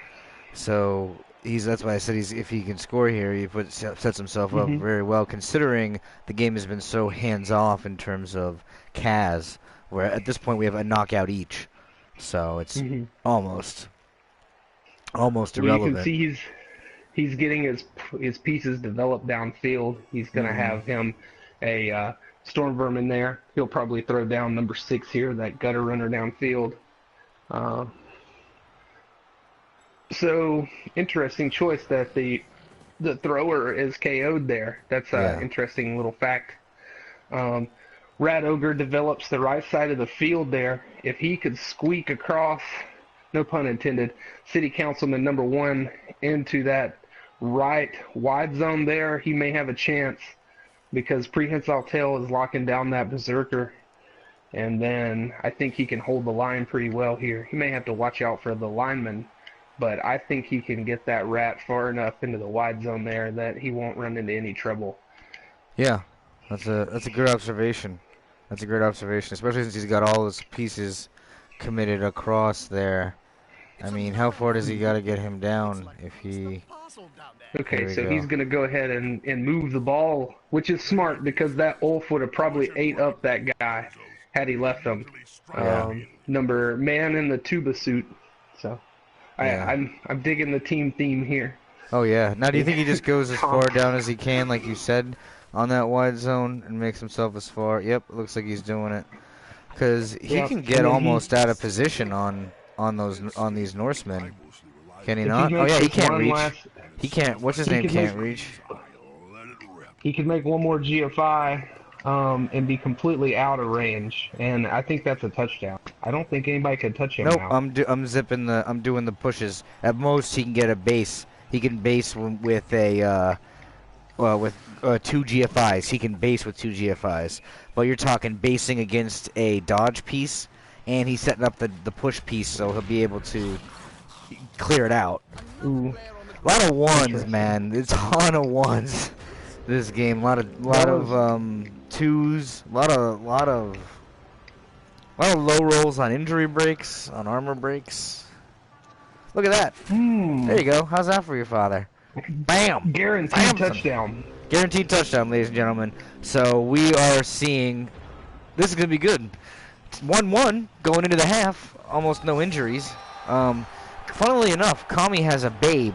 So that's why I said if he can score here, he sets himself up very well, considering the game has been so hands off in terms of Kaz, where at this point we have a knockout each, so it's almost irrelevant. You can see he's getting his pieces developed downfield. He's gonna have him a Storm Vermin there. He'll probably throw down number 6 here, that gutter runner downfield. So interesting choice that the thrower is KO'd there. That's an interesting little fact. Rat Ogre develops the right side of the field there. If he could squeak across, no pun intended, City Councilman number 1 into that right wide zone there, he may have a chance because Prehensile Tail is locking down that Berserker. And then I think he can hold the line pretty well here. He may have to watch out for the lineman, but I think he can get that rat far enough into the wide zone there that he won't run into any trouble. Yeah, that's a good observation. That's a great observation, especially since he's got all his pieces committed across there. I mean, how far does he got to get him down if he... Okay, so he's going to go ahead and move the ball, which is smart because that Ulf would have probably ate up that guy had he left him. Number man in the tuba suit. So I'm digging the team theme here. Oh, yeah. Now, do you think he just goes as far down as he can, like you said, on that wide zone and makes himself as far? Yep, looks like he's doing it. Because he can get almost out of position on on these Norsemen. mostly rely Can on he If he not? Oh makes yeah, he this can't one reach. last, He can't. What's his he name? could make Can't reach. let it rip. he could make one more GFI, and be completely out of range, and I think that's a touchdown. I don't think anybody could touch him Nope. now. I'm doing the pushes. At most, he can get a base. He can base with a with 2 GFIs. He can base with 2 GFIs. But you're talking basing against a dodge piece, and he's setting up the push piece, so he'll be able to clear it out. Another Ooh, player on the A lot of ground. ones, interesting. man. It's a ton of ones. This game, a That lot of was twos, a lot of low rolls on injury breaks, on armor breaks. Look at that. There you go. How's that for your father? Bam! guaranteed Bamson! touchdown. Guaranteed touchdown, ladies and gentlemen. So we are seeing. This is going to be good. 1-1 going into the half. Almost no injuries. Funnily enough, Kami has a babe.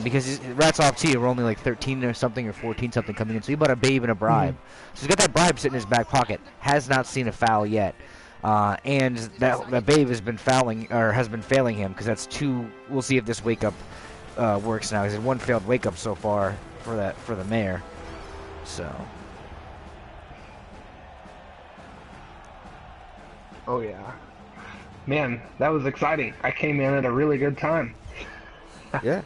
Because rats off to you, we're only like 13 or something or 14 something coming in. So he bought a babe and a bribe. So he's got that bribe sitting in his back pocket. Has not seen a foul yet. And that babe has been failing him because that's two. We'll see if this wake up works now. He's had one failed wake up so far for the mayor. So Oh yeah, man, that was exciting. I came in at a really good time. yeah.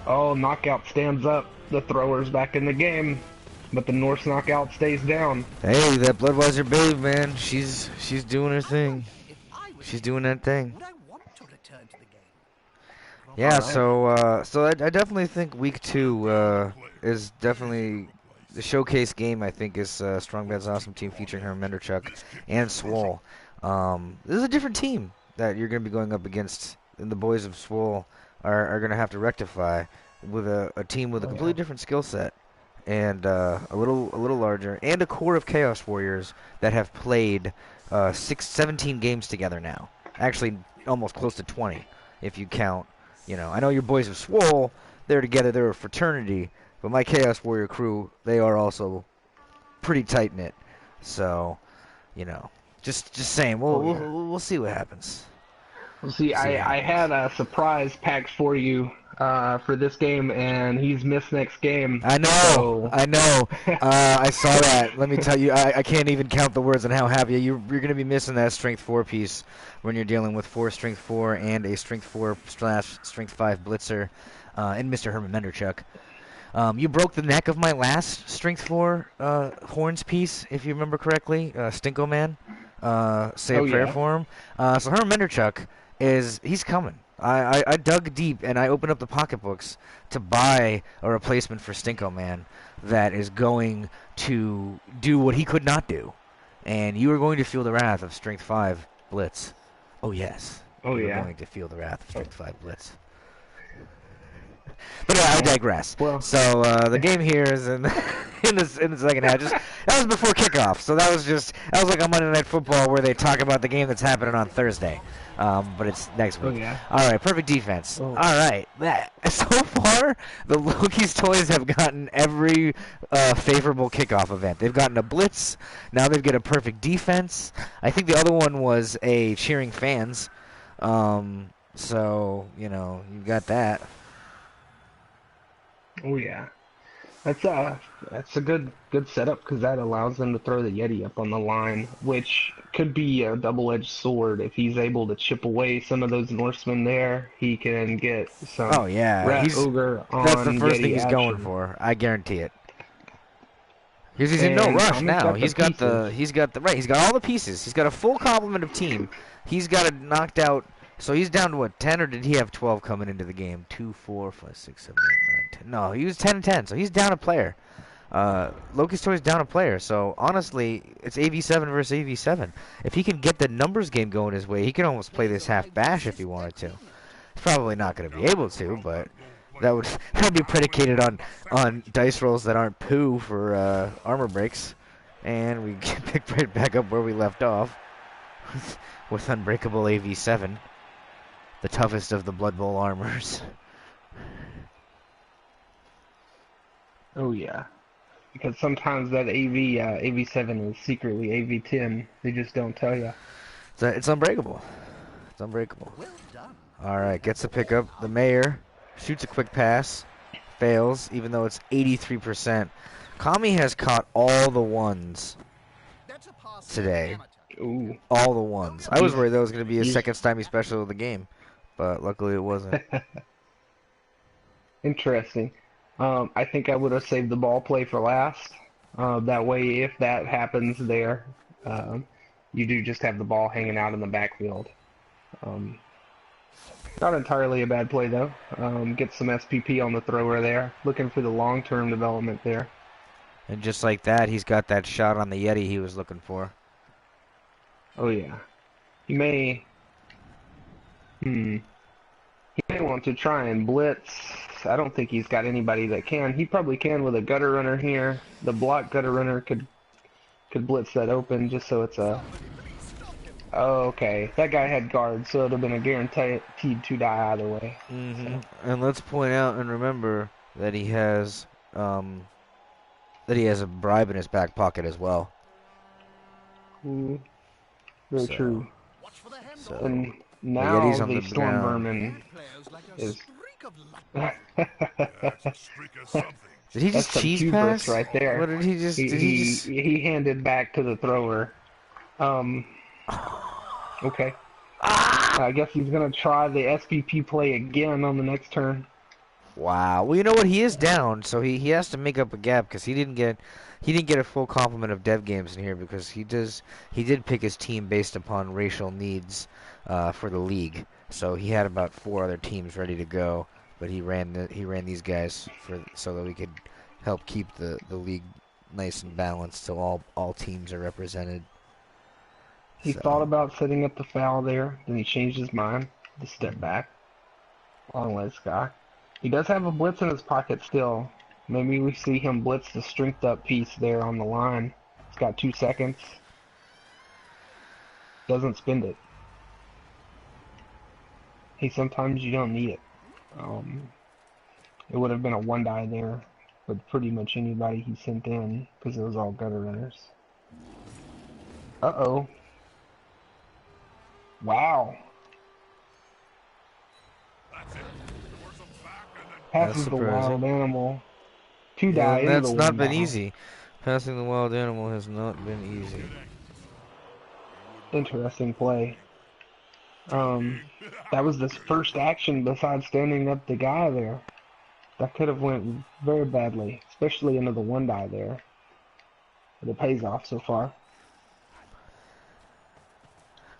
Oh, knockout stands up. The thrower's back in the game, but the Norse knockout stays down. Hey, that Bloodweiser babe, man. She's doing her thing. If I was She's you, doing that thing. would I want to return to the game? Yeah. All right. So I definitely think week 2 is definitely the showcase game. I think is Strong Bad's Awesome Team featuring Herman Menderchuk and Swole. This is a different team that you're going to be going up against, and the boys of Swole are going to have to rectify with a team with a completely different skill set and a little larger, and a core of Chaos Warriors that have played 17 games together now. Actually, almost close to 20 if you count. You know, I know your boys of Swole, they're together, they're a fraternity, but my Chaos Warrior crew, they are also pretty tight knit. So, you know, just saying, we'll see what happens. Well, see, See what I had a surprise pack for you for this game, and he's missed next game. I know, So, I know. I saw that. Let me tell you, I can't even count the words on how happy you're going to be missing that Strength 4 piece when you're dealing with 4 Strength 4 and a Strength 4 / Strength 5 Blitzer and Mr. Herman Menderchuk. You broke the neck of my last Strength 4 Horns piece, if you remember correctly. Stinko Man. Say a prayer for him. So Herman Menderchuk he's coming. I dug deep and I opened up the pocketbooks to buy a replacement for Stinko Man that is going to do what he could not do. And you are going to feel the wrath of Strength 5 Blitz. Oh, yes. Oh, You're yeah. going to feel the wrath of Strength 5 Blitz. But I digress. Well, So the game here is in in the second half. That was before kickoff. So that was like on Monday Night Football where they talk about the game that's happening on Thursday. But it's next week. Oh, yeah. All right, perfect defense. Oh. All right, so far the Loki's toys have gotten every favorable kickoff event. They've gotten a blitz. Now they've got a perfect defense. I think the other one was a cheering fans. So you know you've got that. Oh yeah, that's a good setup because that allows them to throw the Yeti up on the line, which could be a double-edged sword if he's able to chip away some of those Norsemen there. He can get some Oh yeah, Rat Ogre on that's the first Yeti thing he's going action. for. I guarantee it. Because he's in no And rush Tommy's now. got the He's got pieces. he's got all the pieces. He's got a full complement of team. He's got it knocked out. So he's down to what, 10, or did he have 12 coming into the game? 2, 4, 5, 6, 7, 8, 9, 10. No, he was 10 and 10. So he's down a player. Loki's Toy's down a player. So honestly, it's AV7 versus AV7. If he can get the numbers game going his way, he can almost play this half bash if he wanted to. He's probably not going to be able to, but that'd be predicated on dice rolls that aren't poo for armor breaks, and we pick right back up where we left off with Unbreakable AV7, the toughest of the Blood Bowl armors. Oh yeah, because sometimes that AV7 is secretly AV10. They just don't tell you. It's unbreakable. It's unbreakable. Well done. All right, gets the pickup. The mayor shoots a quick pass, fails, even though it's 83%. Kami has caught all the ones That's a pass for an today. amateur. Ooh. All the ones. I was worried that was going to be a He's- second Stymie special of the game, but luckily it wasn't. Interesting. I think I would have saved the ball play for last. That way, if that happens there, you do just have the ball hanging out in the backfield. Not entirely a bad play, though. Get some SPP on the thrower there. Looking for the long-term development there. And just like that, he's got that shot on the Yeti he was looking for. Oh, yeah. He may... He may want to try and blitz. I don't think he's got anybody that can. He probably can with a gutter runner here. The block gutter runner could blitz that open just so it's a... Oh, okay. That guy had guards, so it would have been a guaranteed to die either way. And let's point out and remember that he has a bribe in his back pocket as well. Very So- true. Watch for the handle. So And now Yeti's on the the Storm ground. Vermin Players like a is... streak of luck. That's a streak of something. did he That's just some cheese hubris pass? right there. What did he just? He, Did he just? he handed back to the thrower. Okay. I guess he's gonna try the SPP play again on the next turn. Wow. Well, you know what? He is down, so he has to make up a gap because he didn't get a full complement of dev games in here because he did pick his team based upon racial needs for the league. So he had about 4 other teams ready to go, but he ran these guys so that we could help keep the league nice and balanced so all teams are represented. He So- thought about setting up the foul there, then he changed his mind to step back. Long way, Sky. He does have a blitz in his pocket still. Maybe we see him blitz the strength up piece there on the line. He's got 2 seconds. Doesn't spend it. Hey, sometimes you don't need it. It would have been a 1-die there with pretty much anybody he sent in because it was all gutter runners. Uh-oh. Wow. That's it. Force them back and then Passes the surprising. wild animal. 2 Yeah, die into that's the not 1 been die. easy. Passing the wild animal has not been easy. Interesting play. That was this first action besides standing up the guy there. That could have went very badly, especially into the 1 die there. But it pays off so far.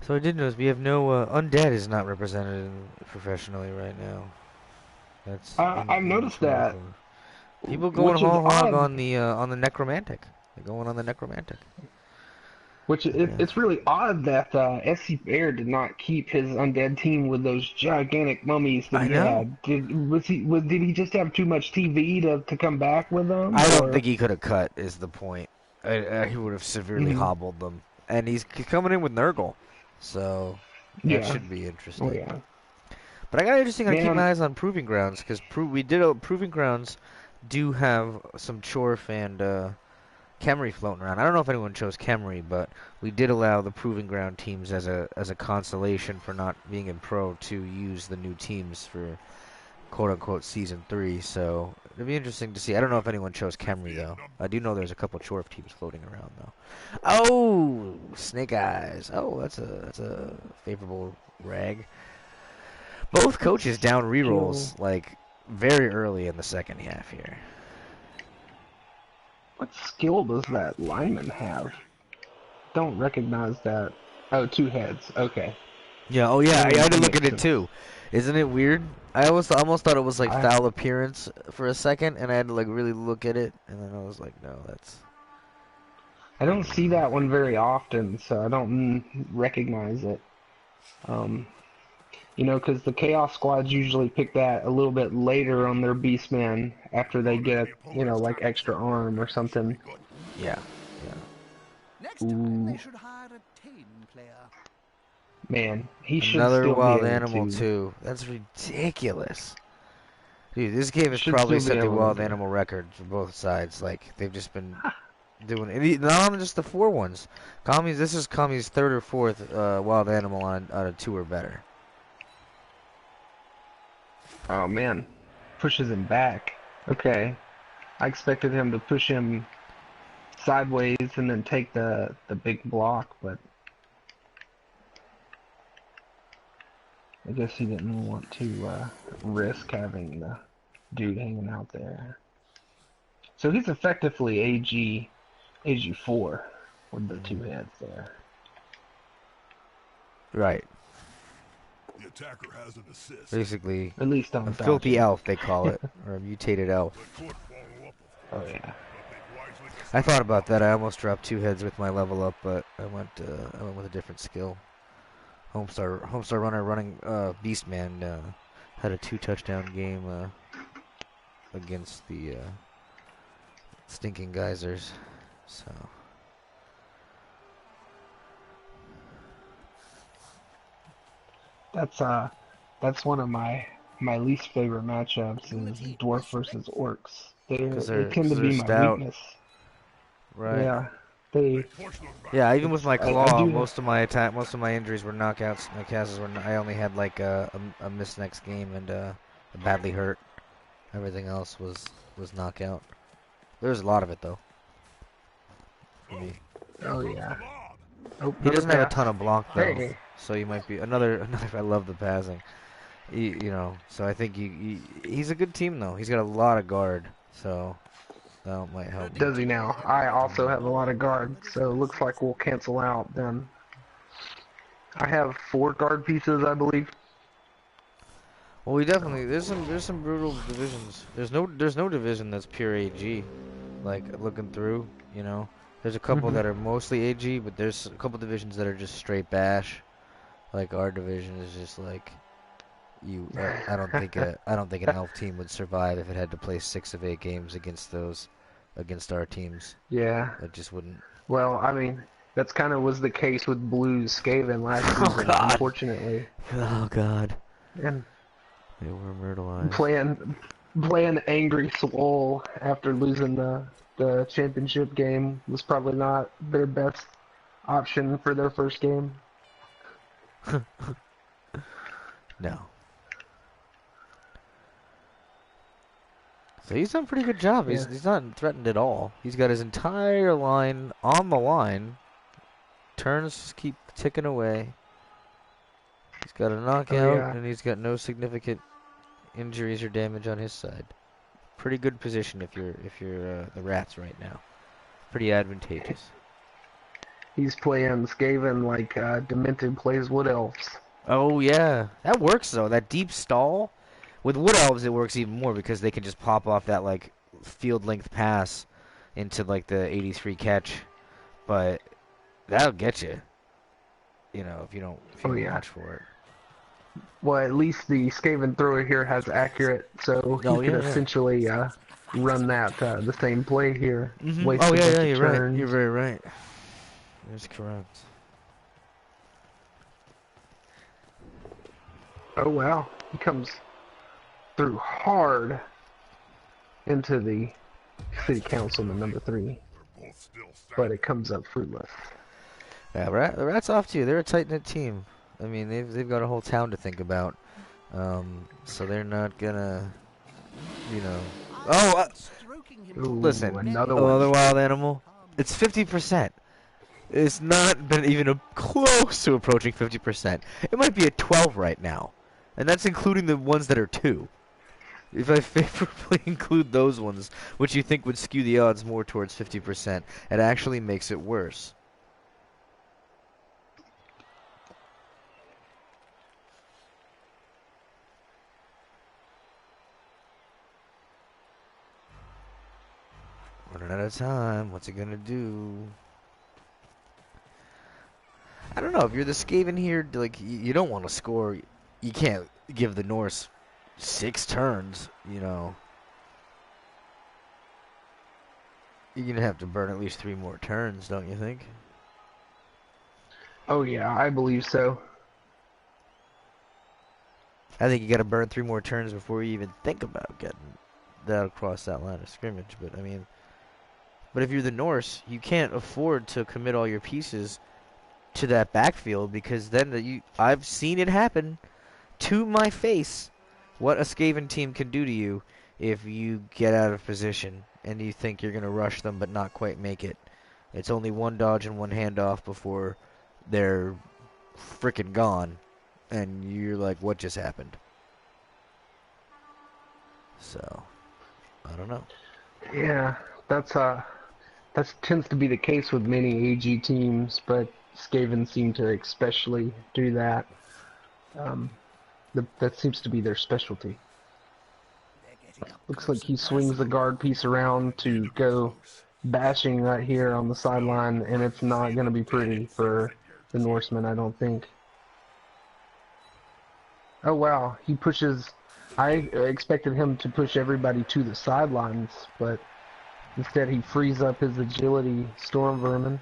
So I did notice we have no undead is not represented professionally right now. That's I've noticed that. People going Which is whole hog odd. on the necromantic. They're going on the necromantic. Which it's really odd that SC Bear did not keep his undead team with those gigantic mummies that I he know. had. Did he just have too much TV to come back with them? I don't or- think he could have cut. Is the point? He would have severely hobbled them. And he's coming in with Nurgle, so that Yeah. should be interesting. Oh yeah. But I got interesting. I keep Man. my eyes on Proving Grounds because Proving Grounds do have some Chorf and Camry floating around. I don't know if anyone chose Camry, but we did allow the Proving Ground teams as a consolation for not being in Pro to use the new teams for quote unquote Season 3. So it'd be interesting to see. I don't know if anyone chose Camry though. I do know there's a couple Chorf teams floating around though. Oh, Snake Eyes. Oh, that's a favorable rag. Both coaches down rerolls like very early in the second half here. What skill does that lineman have? Don't recognize that. Oh, 2 heads. Okay. Yeah. Oh yeah. I had to look at Makes it too. Isn't it weird? I almost thought it was like I- foul appearance for a second, and I had to like really look at it, and then I was like, no, that's. I don't see that one very often, so I don't recognize it. You know, because the Chaos Squads usually pick that a little bit later on their Beastmen after they get, you know, like extra arm or something. Yeah. Next time, they should hire a tame player. Man, he should Another still wild be able animal to. too. That's ridiculous. Dude, this game is Should probably still be set the able to wild do. animal record for both sides. Like they've just been doing it. Not even just the 4-1s. This is Kami's third or fourth wild animal on a 2 or better. Oh man, pushes him back. Okay, I expected him to push him sideways and then take the big block, but I guess he didn't want to risk having the dude hanging out there. So he's effectively AG4 with the 2 heads there. Right. The attacker has an assist. Basically, At least on a filthy dodging. elf, they call it, or a mutated elf. They could follow up, of Oh course, yeah. but they've wisely I decided thought about that. not I to. almost dropped 2 heads with my level up, but I went with a different skill. Homestar runner running Beastman had a 2 touchdown game against the stinking geysers. So That's one of my least favorite matchups is Unity dwarf versus resurrected. orcs. because They tend to they're be my stout, weakness. right? Yeah, They they. push them back. Yeah, even with my I claw, do. most of my injuries were knockouts. My casts were. I only had like a miss next game and badly hurt. Everything else was knockout. There's a lot of it though for me. Oh Here comes yeah. the mob. Oh, He another doesn't have a pass. ton of block though, Hey. so you might be another. I love the passing. You know, so I think he's a good team though. He's got a lot of guard, so that might help me. Does he now? I also have a lot of guard, so it looks like we'll cancel out then. I have 4 guard pieces, I believe. Well, we definitely there's some brutal divisions. There's no division that's pure AG. Like looking through, you know, there's a couple Hmm. that are mostly AG, but there's a couple divisions that are just straight bash. Like our division is just like you. I don't think an elf team would survive if it had to play 6 of 8 games against our teams. Yeah. It just wouldn't. Well, I mean, that's kind of was the case with Blues Skaven last Oh season, God. unfortunately. Oh God. And They were myrtleized. playing Angry Swole after losing the championship game was probably not their best option for their first game. No. So he's done a pretty good job. Yeah. He's not threatened at all. He's got his entire line on the line. Turns just keep ticking away. He's got a Oh knockout, yeah. and he's got no significant injuries or damage on his side. Pretty good position if you're the Rats right now. Pretty advantageous. He's playing Skaven like Demented plays Wood Elves. Oh yeah, that works though. That deep stall with Wood Elves, it works even more because they can just pop off that like field length pass into like the 83 catch. But that'll get you. You know, if you Oh don't yeah. watch for it. Well, at least the Skaven thrower here has accurate, so he Oh could yeah, yeah. essentially run that the same play here. Waste Oh a yeah, bunch yeah. of You're right. You're turns. very right. That's correct. Oh wow, he comes through hard into the city councilman number 3, They're both still but standing. it comes up fruitless. Yeah, the Rats off to you. They're a tight knit team. I mean, they've got a whole town to think about. So they're not gonna, you know. Oh, Stroking him Ooh, listen, another another one. wild animal. It's 50%. It's not been even close to approaching 50%. It might be at 12 right now, and that's including the ones that are 2. If I favorably include those ones, which you think would skew the odds more towards 50%, it actually makes it worse. Running out of time. What's he gonna do? I don't know. If you're the Skaven here, like you don't want to score. You can't give the Norse 6 turns. You know, you're gonna have to burn at least 3 more turns, don't you think? Oh yeah, I believe so. I think you got to burn 3 more turns before you even think about getting that across that line of scrimmage. But I mean, But if you're the Norse, you can't afford to commit all your pieces to that backfield because then I've seen it happen to my face. What a Skaven team can do to you if you get out of position and you think you're going to rush them but not quite make it. It's only one dodge and one handoff before they're freaking gone, and you're like, what just happened? So, I don't know. Yeah, that tends to be the case with many AG teams, but Skaven seem to especially do that. Um, that seems to be their specialty. They're getting up Looks like close he and swings the personal. guard piece around to Getting up go close. bashing right here on the sideline, and it's not going to be pretty for the Norseman, I don't think. Oh wow, he pushes. I expected him to push everybody to the sidelines, but instead he frees up his agility storm vermin,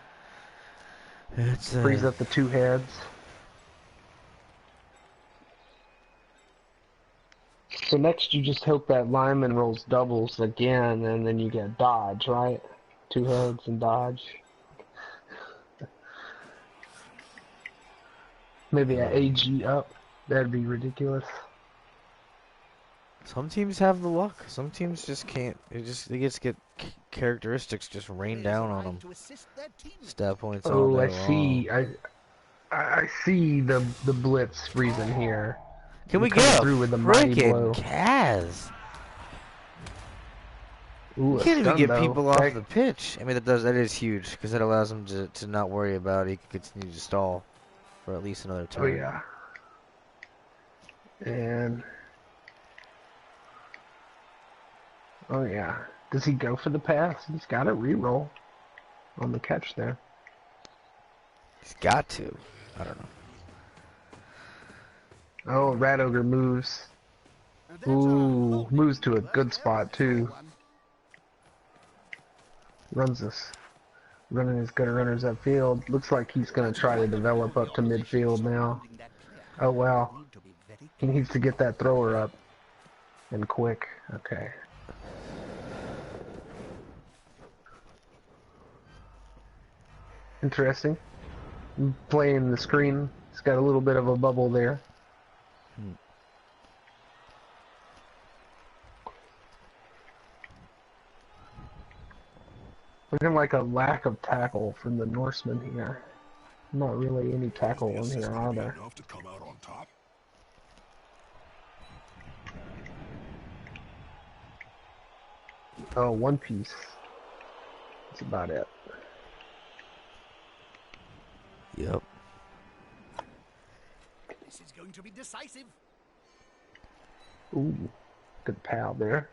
It's frees up the two heads. So next you just hope that lineman rolls doubles again, and then you get dodge, right? Two heads and dodge. Maybe an AG up. That'd be ridiculous. some teams have the luck. Some teams just can't. They just get characteristics just rain Players down on arrive them. to assist their teammates. Stat points all Oh, day I long. see. I see the blitz reason here. Can we Coming get a through with the mighty freaking blow. Kaz? You Ooh, a can't even stun get though. people off That, the pitch. I mean, that is huge because that allows him to not worry about it. He can continue to stall for at least another oh turn. yeah. And oh yeah. Does he go for the pass? He's got a reroll on the catch there. He's got to. I don't know. Oh, Rat Ogre moves. That's Ooh, moves to a but good there's spot the fair too. one. Runs this. Running his good runners upfield. Looks like he's gonna try to develop up to midfield now. Surrounding that player. Oh wow. Need to be very He needs to get that thrower up. And quick. Okay. Interesting. Playing the screen. It's got a little bit of a bubble there. Hmm. Looking like a lack of tackle from the Norsemen here. Not really any tackle The in assist here, gonna are be there? enough to come out on top. Oh, one piece. That's about it. Yep. This is going to be decisive. Ooh, good pal there.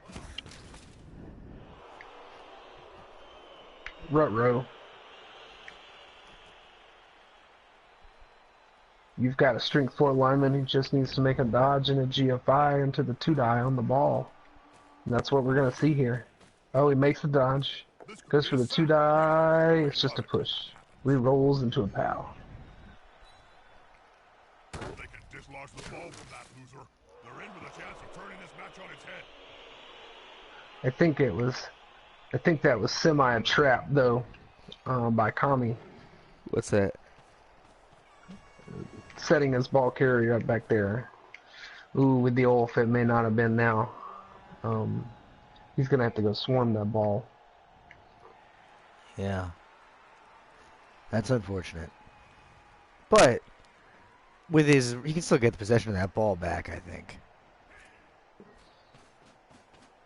Ruh-roh. You've got a strength 4 lineman who just needs to make a dodge and a GFI into the 2-die on the ball. And that's what we're going to see here. Oh, he makes a dodge. This could Goes be for a the sack. 2-die. Right It's just a about it. push. Re-rolls into a pal. They can dislodge the ball from that loser. They're in with a chance of turning this match on its head. I think that was semi a trap though, by Kami, What's that? setting his ball carrier up back there. Ooh, with the Ulf, it may not have been now. He's gonna have to go swarm that ball. Yeah. That's unfortunate. But with he can still get the possession of that ball back, I think.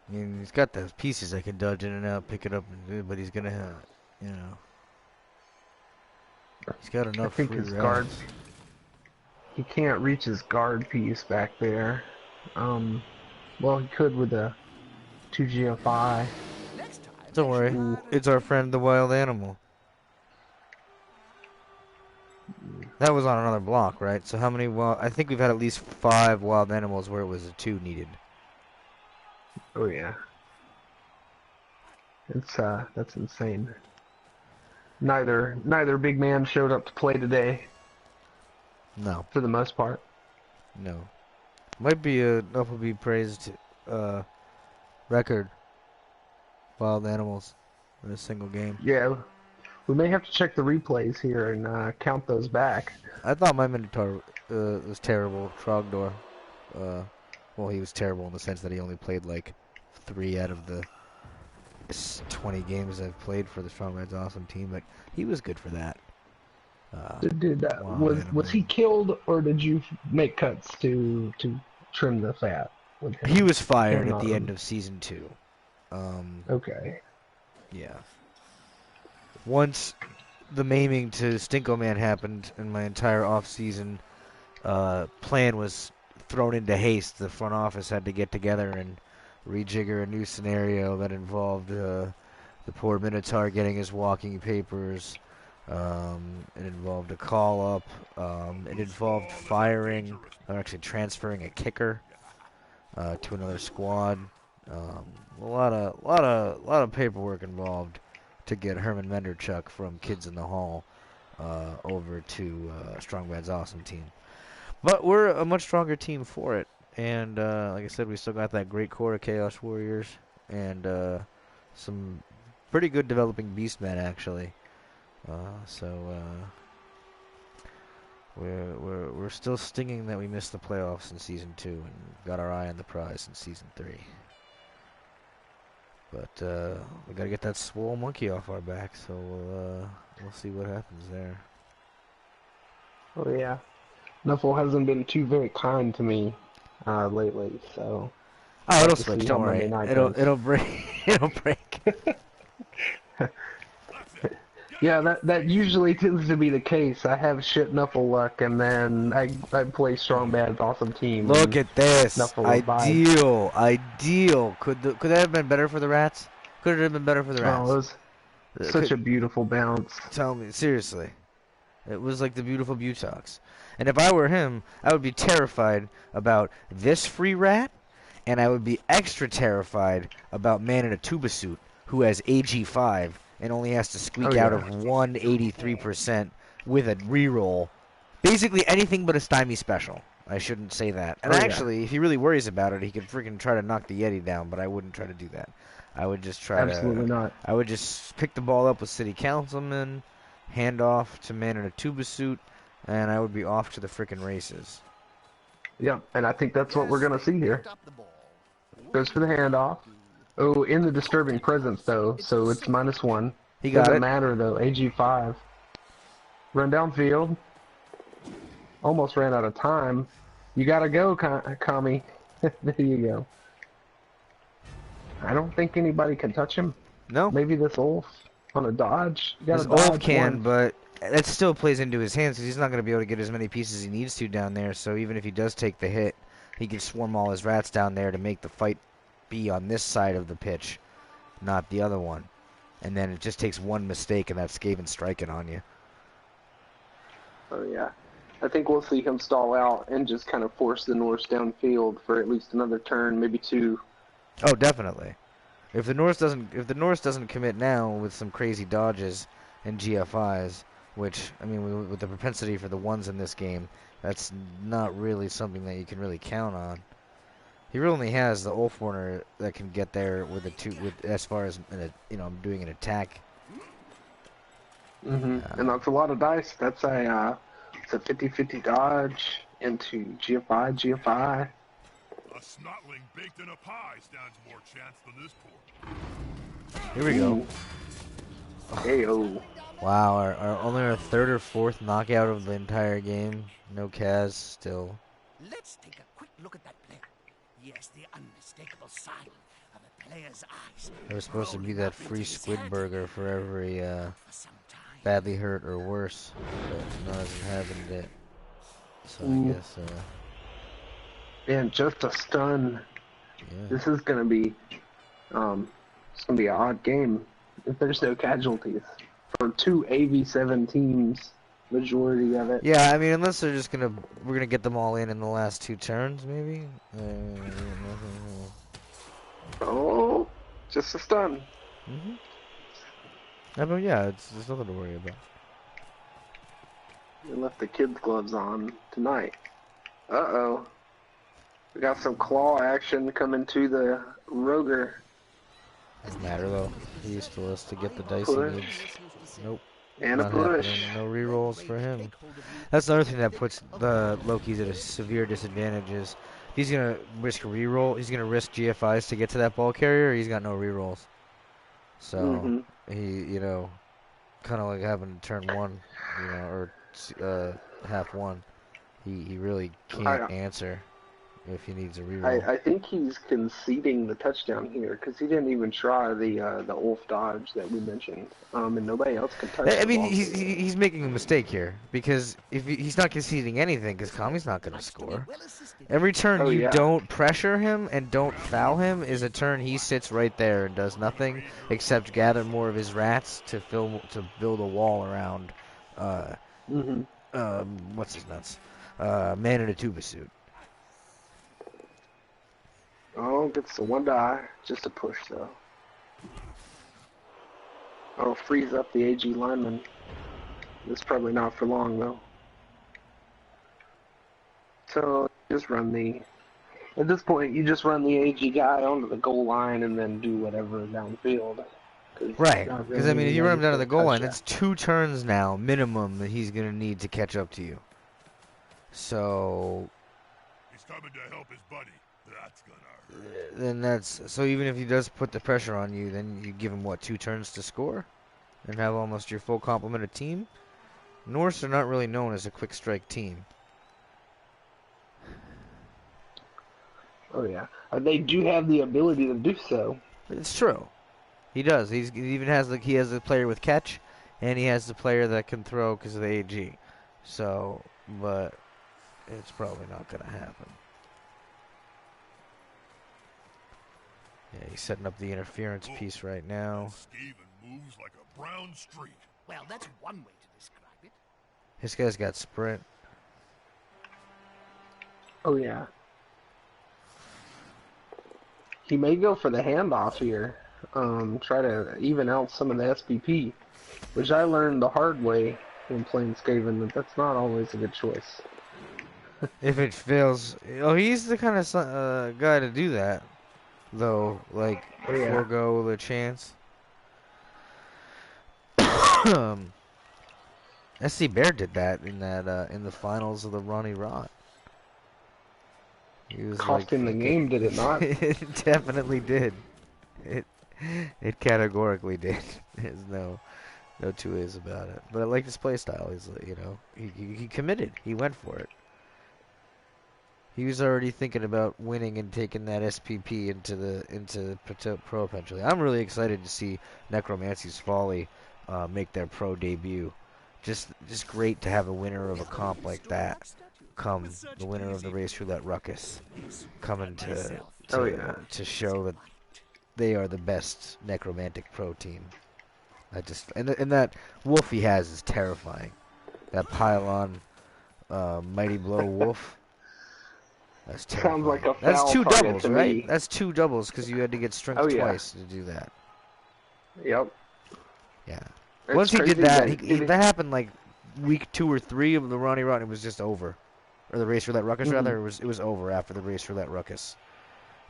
I mean, he's got those pieces that can dodge in and out, pick it up, and do, but he's gonna have, you know, he's got I enough think free his routes. guard, he can't reach his guard piece back there. Well, he could with a 2 GFI. Next time, Don't worry, it's our friend the wild animal. That was on another block, right? So how many wild? I think we've had at least 5 wild animals where it was a 2 needed. Oh yeah. It's that's insane. Neither big man showed up to play today No, for the most part. no. Might be a enough would be praised record wild animals. in a single game. Yeah, we may have to check the replays here and count those back. I thought my Minotaur was terrible. Trogdor. Well, he was terrible in the sense that he only played like 3 out of the 20 games I've played for the Strong Man's Awesome team, but he was good for that. Wild Was he animal. killed, or did you make cuts to trim the fat with him? He was fired Or at the not? end of season 2. Okay. Yeah. Once the maiming to Stinko Man happened and my entire off-season plan was thrown into haste, the front office had to get together and rejigger a new scenario that involved the poor Minotaur getting his walking papers. It involved a call-up. It involved firing, or actually transferring a kicker to another squad. A lot of paperwork involved to get Herman Menderchuk from Kids in the Hall over to Strong Bad's Awesome team. But we're a much stronger team for it. And like I said, we still got that great core of Chaos Warriors and some pretty good developing Beastmen, actually. We're still stinging that we missed the playoffs in Season 2 and got our eye on the prize in Season 3. But we gotta get that swole monkey off our back, so we'll see what happens there. Oh yeah. Nuffle hasn't been too very kind to me lately, so Oh, it'll to switch. see Don't how Monday worry. night It'll goes. it'll break. It'll break. Yeah, that usually tends to be the case. I have shit Nuffle luck, and then I play Strong Bad's Awesome team. Look And at this. Nuffle revives. Ideal. Could that have been better for the rats? Could it have been better for the Oh, it rats? was such a beautiful bounce. Tell me seriously. It was like the beautiful Butox. And if I were him, I would be terrified about this free rat, and I would be extra terrified about Man in a Tuba Suit, who has AG5 and only has to squeak Oh, out yeah. of 183% with a reroll. Basically anything but a stymie special. I shouldn't say that. And Oh, yeah. actually, if he really worries about it, he could freaking try to knock the Yeti down, but I wouldn't try to do that. I would just try Absolutely not. I would just pick the ball up with city councilmen, hand off to Man in a Tuba Suit, and I would be off to the frickin' races. Yeah, and I think that's what we're gonna see here. Goes for the handoff. Oh, in the disturbing presence though, so it's -1. He got Doesn't it. matter though. AG5. Run downfield. Almost ran out of time. You gotta go, Kami. There you go. I don't think anybody can touch him. No. Maybe this Ulf on a dodge. You gotta His Ulf dodge can, once. but that still plays into his hands because he's not going to be able to get as many pieces as he needs to down there. So even if he does take the hit, he can swarm all his rats down there to make the fight be on this side of the pitch, not the other one. And then it just takes one mistake, and that's Skaven striking on you. Oh yeah. I think we'll see him stall out and just kind of force the Norse downfield for at least another turn, maybe 2. Oh, definitely. If the Norse doesn't commit now with some crazy dodges and GFIs, which I mean, with the propensity for the ones in this game, that's not really something that you can really count on. He really only has the Ulfwarner that can get there with as far as doing an attack. And that's a lot of dice. That's it's a 50-50 dodge into GFI, GFI. A snotling baked in a pie stands more chance than this poor. Here we go. Hey-oh. Wow, only our third or fourth knockout of the entire game. No Kaz still. Let's take a quick look at that player. Yes, the unmistakable sign of a player's eyes. There was supposed to be that free squid burger for every For some time. badly hurt or worse, but no, hasn't happened yet. So I guess, Man, just a stun. yeah. This is gonna be, it's gonna be an odd game if there's no casualties. For 2 AV7 teams, majority of it. Yeah, I mean, unless we're gonna get them all in the last 2 turns, maybe. Oh, just a stun. I mean, yeah, there's nothing to worry about. We left the kids' gloves on tonight. Uh-oh. We got some claw action coming to the Roger. Doesn't matter though. He still has to get the dice he Push needs. Nope. and a Not push. happening. No rerolls for him. That's another thing that puts the Lokis at a severe disadvantage is he's gonna risk a reroll. He's gonna risk GFIs to get to that ball carrier. He's got no rerolls. So Mm-hmm. he, kind of like having turn one, or half one. He really can't I answer if he needs a reroll. I think he's conceding the touchdown here because he didn't even try the Wolf dodge that we mentioned, and nobody else could touch I the mean, ball. he's making a mistake here because if he's not conceding anything, because Kami's not going to score. Every turn Oh you yeah. don't pressure him and don't foul him is a turn he sits right there and does nothing except gather more of his rats to build a wall around. Mm-hmm. What's his nuts? Man in a tuba suit. Oh, gets the one die. Just a push though. Oh, freeze up the AG lineman. It's probably not for long though. So just run the. At this point, you just run the AG guy onto the goal line and then do whatever downfield. Right, because I mean, if you run him down to the goal line, that's that's 2 turns now minimum that he's gonna need to catch up to you. So He's coming to help his buddy. That's gonna hurt. then so even if he does put the pressure on you, then you give him what 2 turns to score, and have almost your full complement of team. Norse are not really known as a quick strike team. Oh yeah, they do have the ability to do so. It's true. He does. He even has he has the player with catch, and he has the player that can throw because of the AG. So, but it's probably not going to happen. Yeah, he's setting up the interference piece right now. Skaven moves like a brown streak. Well, that's one way to describe it. This guy's got sprint. Oh yeah. He may go for the handoff here. Try to even out some of the SPP, which I learned the hard way when playing Skaven that that's not always a good choice. If it fails, he's the kind of guy to do that, though. Like forego the chance. SC Bear did that in the finals of the Ronnie Rot. He was cost him the game, did it not? It definitely did. It categorically did. There's no two ways about it. But I like his play style. He's he committed. He went for it. He was already thinking about winning and taking that SPP into pro eventually. I'm really excited to see Necromancy's Folly make their pro debut. Just great to have a winner of a comp like that come the winner of the Race Roulette Ruckus coming to show that they are the best necromantic pro team. And that wolf he has is terrifying. That pylon mighty blow wolf. That's terrifying. Sounds like a foul That's 2 target doubles, to right? me. That's 2 doubles because you had to get strength twice to do that. Yep. Yeah. It's Once he did crazy that, that happened like week 2 or 3 of the Ronnie Rot. It was just over, or the Race Roulette Ruckus rather. It was over after the Race Roulette Ruckus.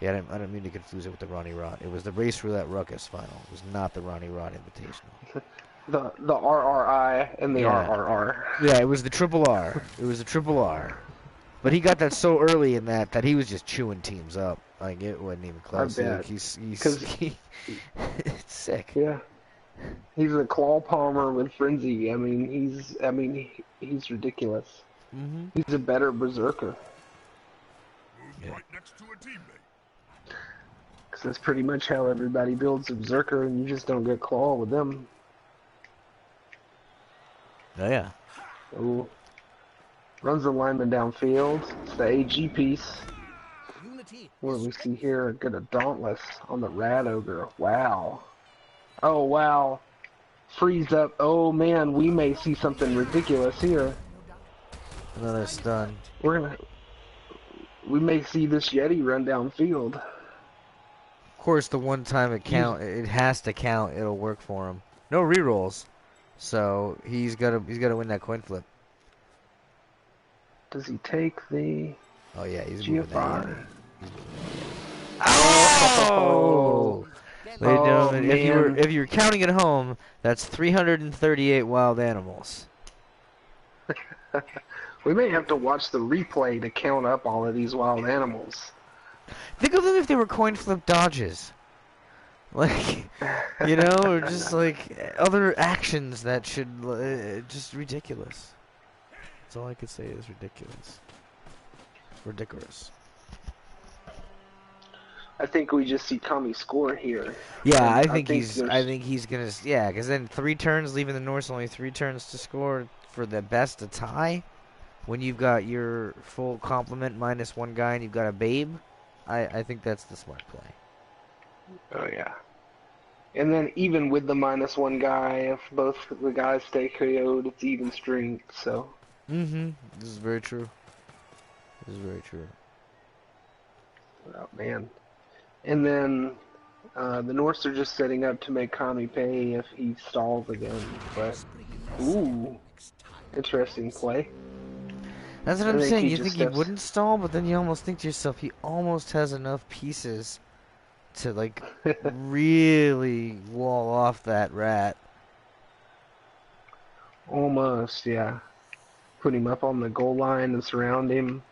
Yeah, I didn't mean to confuse it with the Ronnie Rot. It was the Race Roulette Ruckus final. It was not the Ronnie Rot Invitational. The RRI and the RRR. Yeah, it was the triple R. It was the triple R. But he got that so early in that he was just chewing teams up. Like it wasn't even close. I bet. Like, he's it's sick. Yeah. He's a claw palmer with frenzy. I mean, he's ridiculous. Mm-hmm. He's a better berserker. Moves right next to a teammate. Because that's pretty much how everybody builds a berserker, and you just don't get claw with them. Oh yeah. Ooh. Runs the lineman downfield. It's the AG piece. What do we see here? Get a dauntless on the Rad Ogre. Wow. Oh, wow. Freeze up. Oh, man, we may see something ridiculous here. Another stun. We may see this Yeti run downfield. Of course, the one time it has to count. It'll work for him. No rerolls, so he's gotta win that coin flip. Does he take the? Oh yeah, he's moving that GFI. Yeti. Oh! Ladies and Oh gentlemen, man. if you're counting at home, that's 338 wild animals. We may have to watch the replay to count up all of these wild animals. Think of them if they were coin flip dodges. Like, you know, or just like other actions that should just ridiculous. That's all I could say is ridiculous. Ridiculous. I think we just see Kami score here. Yeah, And I think he's gonna. Yeah, because then 3 turns, leaving the Norse only 3 turns to score for the best to tie. When you've got your full complement minus 1 guy and you've got a babe, I think that's the smart play. Oh yeah. And then even with the -1 guy, if both the guys stay KO'd, it's even strength. So. Mm-hmm. This is very true. This is very true. Oh man. And then the Norse are just setting up to make Kami pay if he stalls again. But ooh, interesting play. That's what I I'm think saying. he You just think he steps. wouldn't stall, but then you almost think to yourself, he almost has enough pieces to like really wall off that rat. Almost, yeah. Put him up on the goal line and surround him.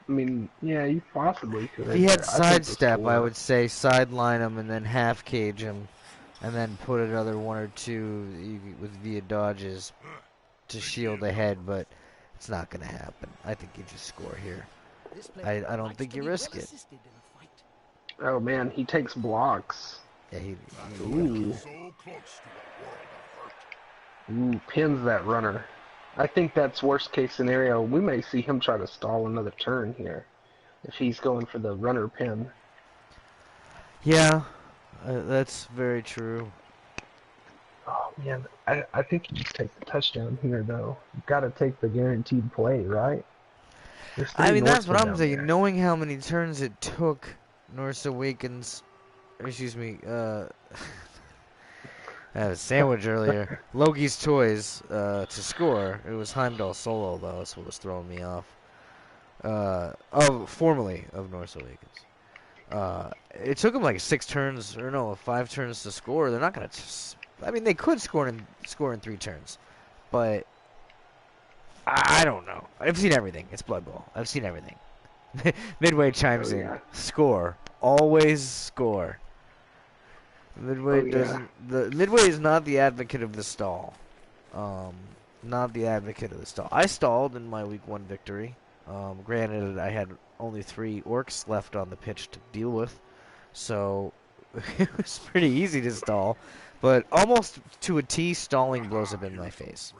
I mean, yeah, you possibly could. If he had I think the sidestep, I score. would say sideline him and then half cage him, and then put another 1 or 2 with via dodges to shield ahead. But it's not gonna happen. I think you just score here. I don't think you risk it. Oh man, he takes blocks. Yeah, Ooh, So close to a world of hurt. ooh, pins that runner. I think that's worst case scenario. We may see him try to stall another turn here if he's going for the runner pin. yeah, that's very true. Oh man, I think you just take the touchdown here though. You got to take the guaranteed play, right? There's I 3 mean, that's what Norsemen I'm down thinking. there. Knowing how many turns it took Norse Awakens, excuse me, I had a sandwich earlier. Loki's Toys to score. It was Heimdall solo though. That's what was throwing me off. Formerly of Norse Awakens. It took them like 6 turns, or no, 5 turns to score. They're not gonna. I mean, they could score in 3 turns, but I don't know. I've seen everything. It's Blood Bowl. I've seen everything. Midway chimes Oh in. yeah. Score. Always score. Midway Oh yeah. doesn't. The Midway is not the advocate of the stall. Not the advocate of the stall. I stalled in my week 1 victory. Granted, I had only 3 orcs left on the pitch to deal with, so it was pretty easy to stall. But almost to a T, stalling blows up in my face.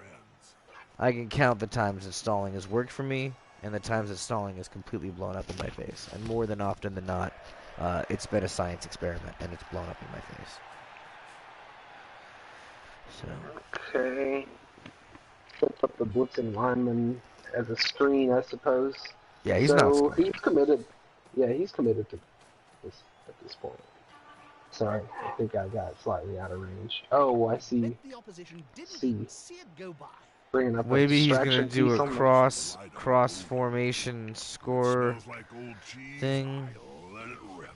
I can count the times that stalling has worked for me, and the times that stalling has completely blown up in my face. And more than often than not, it's been a science experiment, and it's blown up in my face. So. Okay. Puts up the blitzing lineman as a screen, I suppose. Yeah, he's not So scoring. he's committed. Yeah, he's committed to this at this point. Sorry, I think I got slightly out of range. Oh, I see. The opposition didn't See. even see it go by. Bringing up a Maybe he's gonna distraction do piece a on cross formation score Smells like old cheese. thing. Let it rip.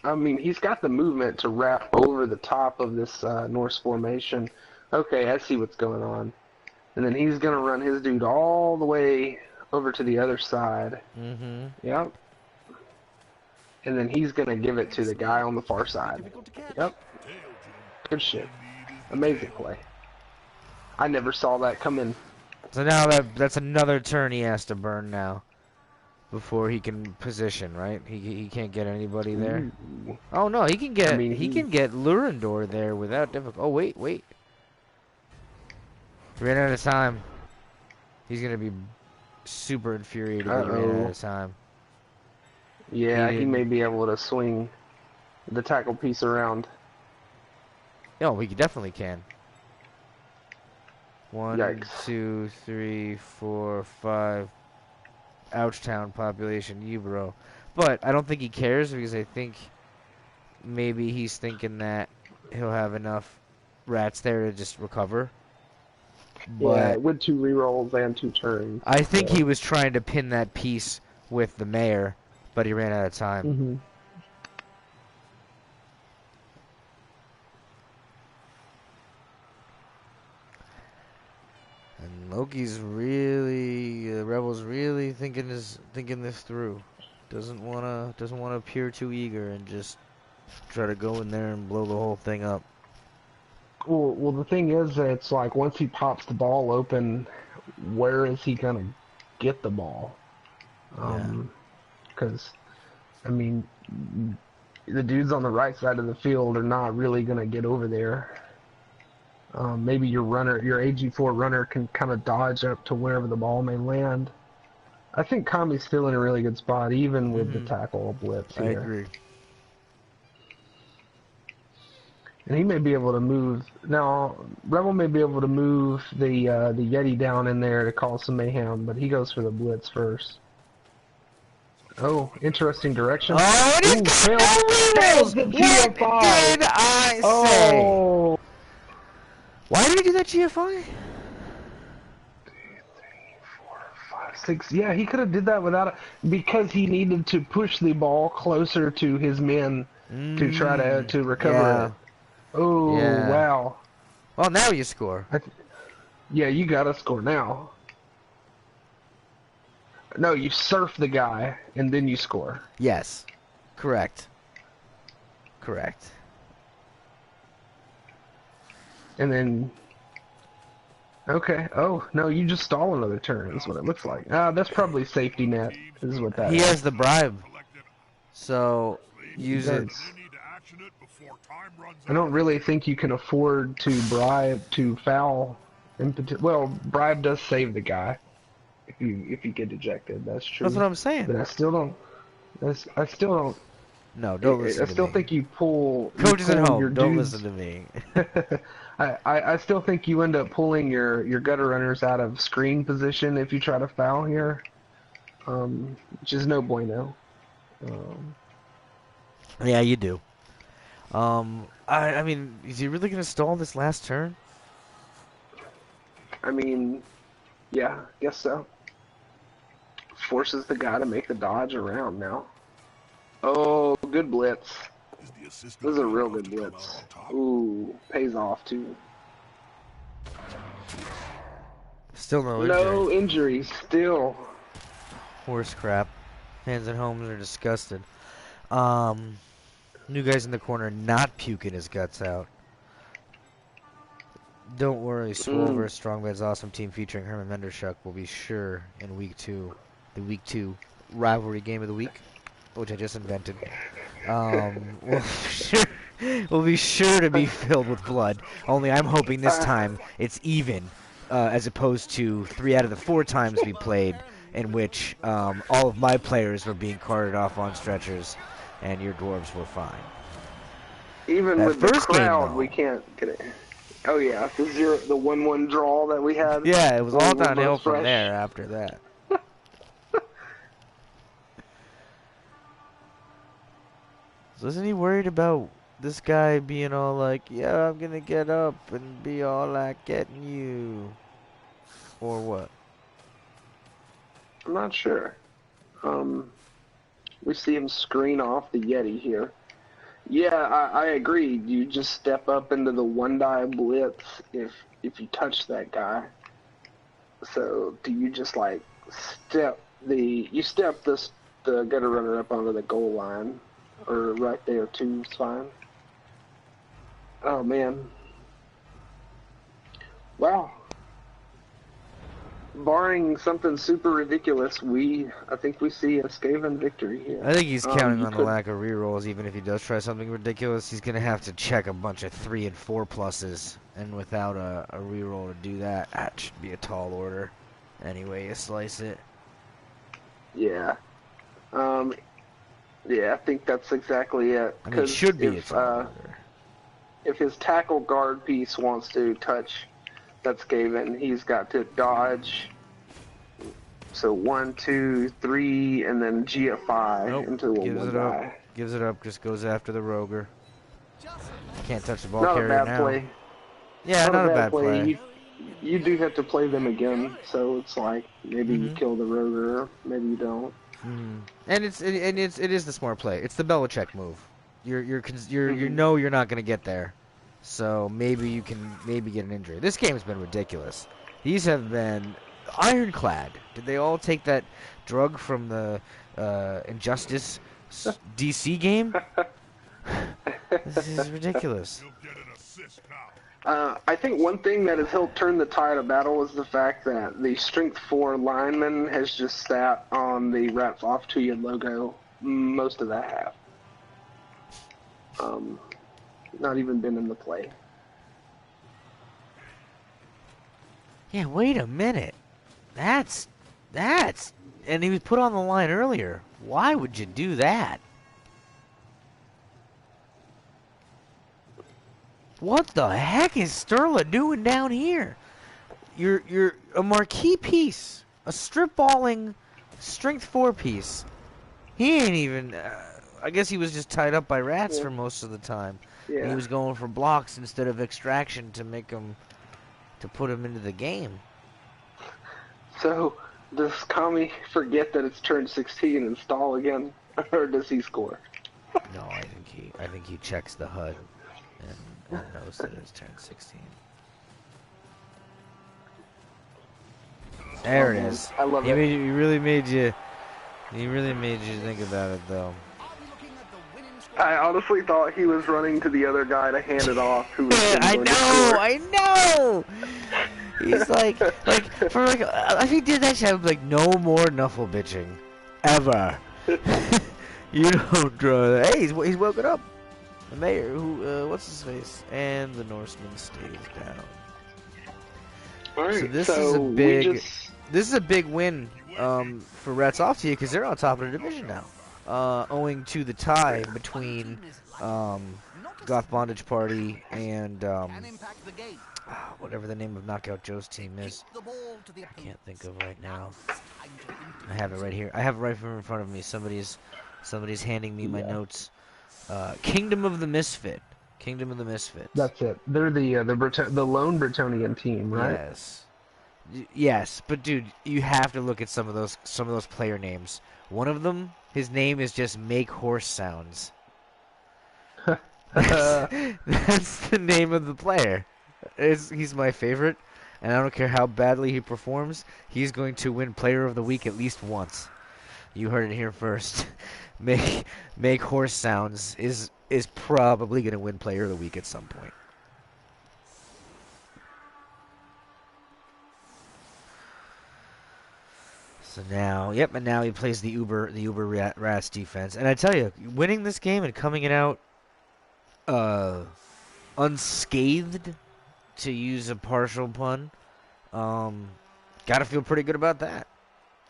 I mean, he's got the movement to wrap over the top of this Norse formation. Okay, I see what's going on. And then he's gonna run his dude all the way over to the other side. Mm-hmm. Yep. And then he's gonna give it to the guy on the far side. Difficult to catch. Yep. Good shit. Amazing play. I never saw that come in. So now that's another turn he has to burn now, before he can position. Right? He can't get anybody there. Ooh. Oh no, he can get I mean, he can get Lurendor there without difficulty. Oh wait. Ran out of time. He's gonna be super infuriated that he ran out of time. Yeah, he didn't- may be able to swing the tackle piece around. No, we definitely can. 1, Yikes. 2, 3, 4, 5. Ouchtown population, you bro. But I don't think he cares because I think maybe he's thinking that he'll have enough rats there to just recover. Yeah, But with 2 rerolls and 2 turns. I think so. he was trying to pin that piece with the mayor, but he ran out of time. Mm-hmm. And Loki's really, the Rebel's really thinking this through. Doesn't wanna appear too eager and just try to go in there and blow the whole thing up. Well, the thing is that it's like once he pops the ball open, where is he gonna get the ball? Because I mean, the dudes on the right side of the field are not really gonna get over there. Maybe your AG4 runner can kind of dodge up to wherever the ball may land. I think Kami's still in a really good spot, even with the tackle blitz here. I agree. And he may be able to move. Now, Rebel may be able to move the Yeti down in there to cause some mayhem, but he goes for the blitz first. Oh, interesting direction. Oh, and he's got fails the What GFI. did I say? Oh. Why did he do that GFI? 6. Yeah, he could have did that without because he needed to push the ball closer to his men to try to recover it. Oh, yeah. Wow. Well, now you score. Yeah, you gotta score now. No, you surf the guy and then you score. Yes. Correct. Correct. And then okay. Oh, no, you just stall another turn is what it looks like. That's probably safety net. This is what that He is. has the bribe. So, use it. I don't really think you can afford to bribe to foul. Well, bribe does save the guy if you get ejected. That's true. That's what I'm saying. But I still don't. I still don't. No, don't listen to me. I still think you pull. Coaches you at pull home, your don't dudes. listen to me. I still think you end up pulling your gutter runners out of screen position if you try to foul here, which is no bueno. Yeah, you do. I mean, is he really gonna stall this last turn? I mean, yeah, guess so. Forces the guy to make the dodge around now. Oh, good blitz. This is a real good blitz. Ooh, pays off too. Still no injury. No injuries, still. Horse crap. Fans at home are disgusted. New guys in the corner not puking his guts out. Don't worry, Swole vs. Strongbad's awesome team featuring Herman Mendershuk will be sure in week 2, the week 2 rivalry game of the week, which I just invented. Will be sure to be filled with blood. Only I'm hoping this time it's even, as opposed to 3 out of the 4 times we played, in which all of my players were being carted off on stretchers, and your dwarves were fine. Even That with the first game, crowd, though. we can't get it. Oh yeah, the 1-1 draw that we had. Yeah, it was all We're downhill both from fresh. there after that. So isn't he worried about this guy being all like, yeah, I'm gonna get up and be all like getting you? Or what? I'm not sure. We see him screen off the Yeti here. Yeah, I agree. You just step up into the 1-die blitz if you touch that guy. So do you just like step the gutter runner up onto the goal line, or right there too is fine. Oh man. Wow. Barring something super ridiculous, I think we see a Skaven victory here. I think he's counting on the lack of rerolls. Even if he does try something ridiculous, he's gonna have to check a bunch of 3 and 4 pluses, and without a reroll to do that, that should be a tall order. Anyway, you slice it. Yeah. Yeah, I think that's exactly it. I mean, it should be a tall order. If his tackle guard piece wants to touch that Skaven, he's got to dodge. So 1, 2, 3, and then GFI into a gives 1 it die. up. Gives it up. Just goes after the Roger. Can't touch the ball Not a carrier bad now. play. Yeah, not a bad play. You do have to play them again, so it's like maybe you kill the Roger, maybe you don't. And it is the smart play. It's the Belichick move. You know you're not gonna get there, so maybe you can get an injury. This game has been ridiculous. These have been ironclad. Did they all take that drug from the Injustice DC game? This is ridiculous. You'll get an assist now. I think one thing that has helped turn the tide of battle is the fact that the Strength 4 lineman has just sat on the Rats Off to You logo most of the half. Not even been in the play. Yeah, wait a minute. That's... And he was put on the line earlier. Why would you do that? What the heck is Sterla doing down here? You're a marquee piece. A strip-balling Strength 4 piece. He ain't even... I guess he was just tied up by rats for most of the time. Yeah. And he was going for blocks instead of extraction to make him... to put him into the game. So, does Kami forget that it's turn 16 and stall again? Or does he score? No, I think he checks the HUD and knows that it's turn 16. There it is. I love it. He really made you think about it, though. I honestly thought he was running to the other guy to hand it off. Who was I know. He's like if he did that shit, I'd be like, no more knuffle bitching, ever. You don't draw that. Hey, he's woken up. The mayor, who, what's his face, and the Norseman stays down. All right, So this is a big win for Rats Off to You because they're on top of the division now, owing to the tie between Goth Bondage Party and whatever the name of Knockout Joe's team is. I can't think of right now. I have it right here. I have it right in front of me. Somebody's handing me my notes. Kingdom of the Misfit. Kingdom of the Misfits. That's it. They're the lone Bretonian team, right? Yes. Yes, but dude, you have to look at some of those player names. One of them, his name is just Make Horse Sounds. That's the name of the player. He's my favorite, and I don't care how badly he performs, he's going to win Player of the Week at least once. You heard it here first. Make Horse Sounds is probably going to win Player of the Week at some point. So now, and now he plays the Uber Rats defense. And I tell you, winning this game and coming it out unscathed, to use a partial pun, gotta feel pretty good about that.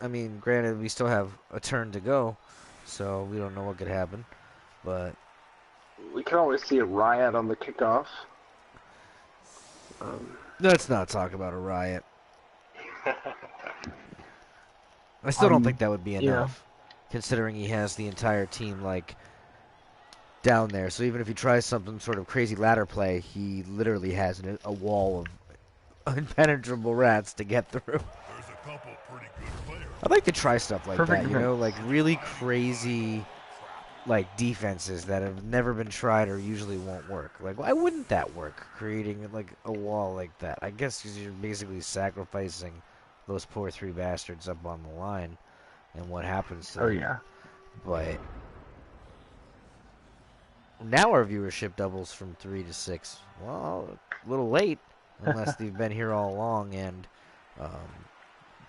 I mean, granted, we still have a turn to go, so we don't know what could happen, but we can always see a riot on the kickoff. Let's not talk about a riot. I still don't think that would be enough, considering he has the entire team, like, down there. So even if he tries something sort of crazy ladder play, he literally has a wall of impenetrable rats to get through. There's a couple pretty good players. I'd like to try stuff like Perfect that, you know, like really crazy, like, defenses that have never been tried or usually won't work. Like, why wouldn't that work, creating, like, a wall like that? I guess because you're basically sacrificing those poor three bastards up on the line and what happens to them. Oh, yeah. But now our viewership doubles from 3 to 6. Well, a little late, unless they've been here all along, and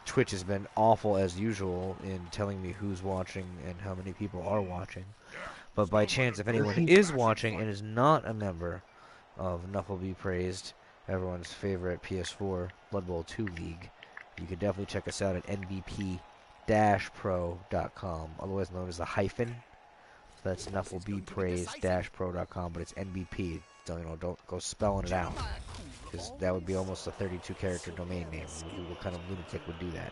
Twitch has been awful as usual in telling me who's watching and how many people are watching. But by chance, if anyone is watching and is not a member of Knuffle Be Praised, everyone's favorite PS4 Blood Bowl 2 league, you can definitely check us out at nbp-pro.com, otherwise known as the hyphen. So that's knufflebepraised-pro.com, but it's NBP. Don't go spelling it out, because that would be almost a 32-character domain name. What kind of lunatic would do that?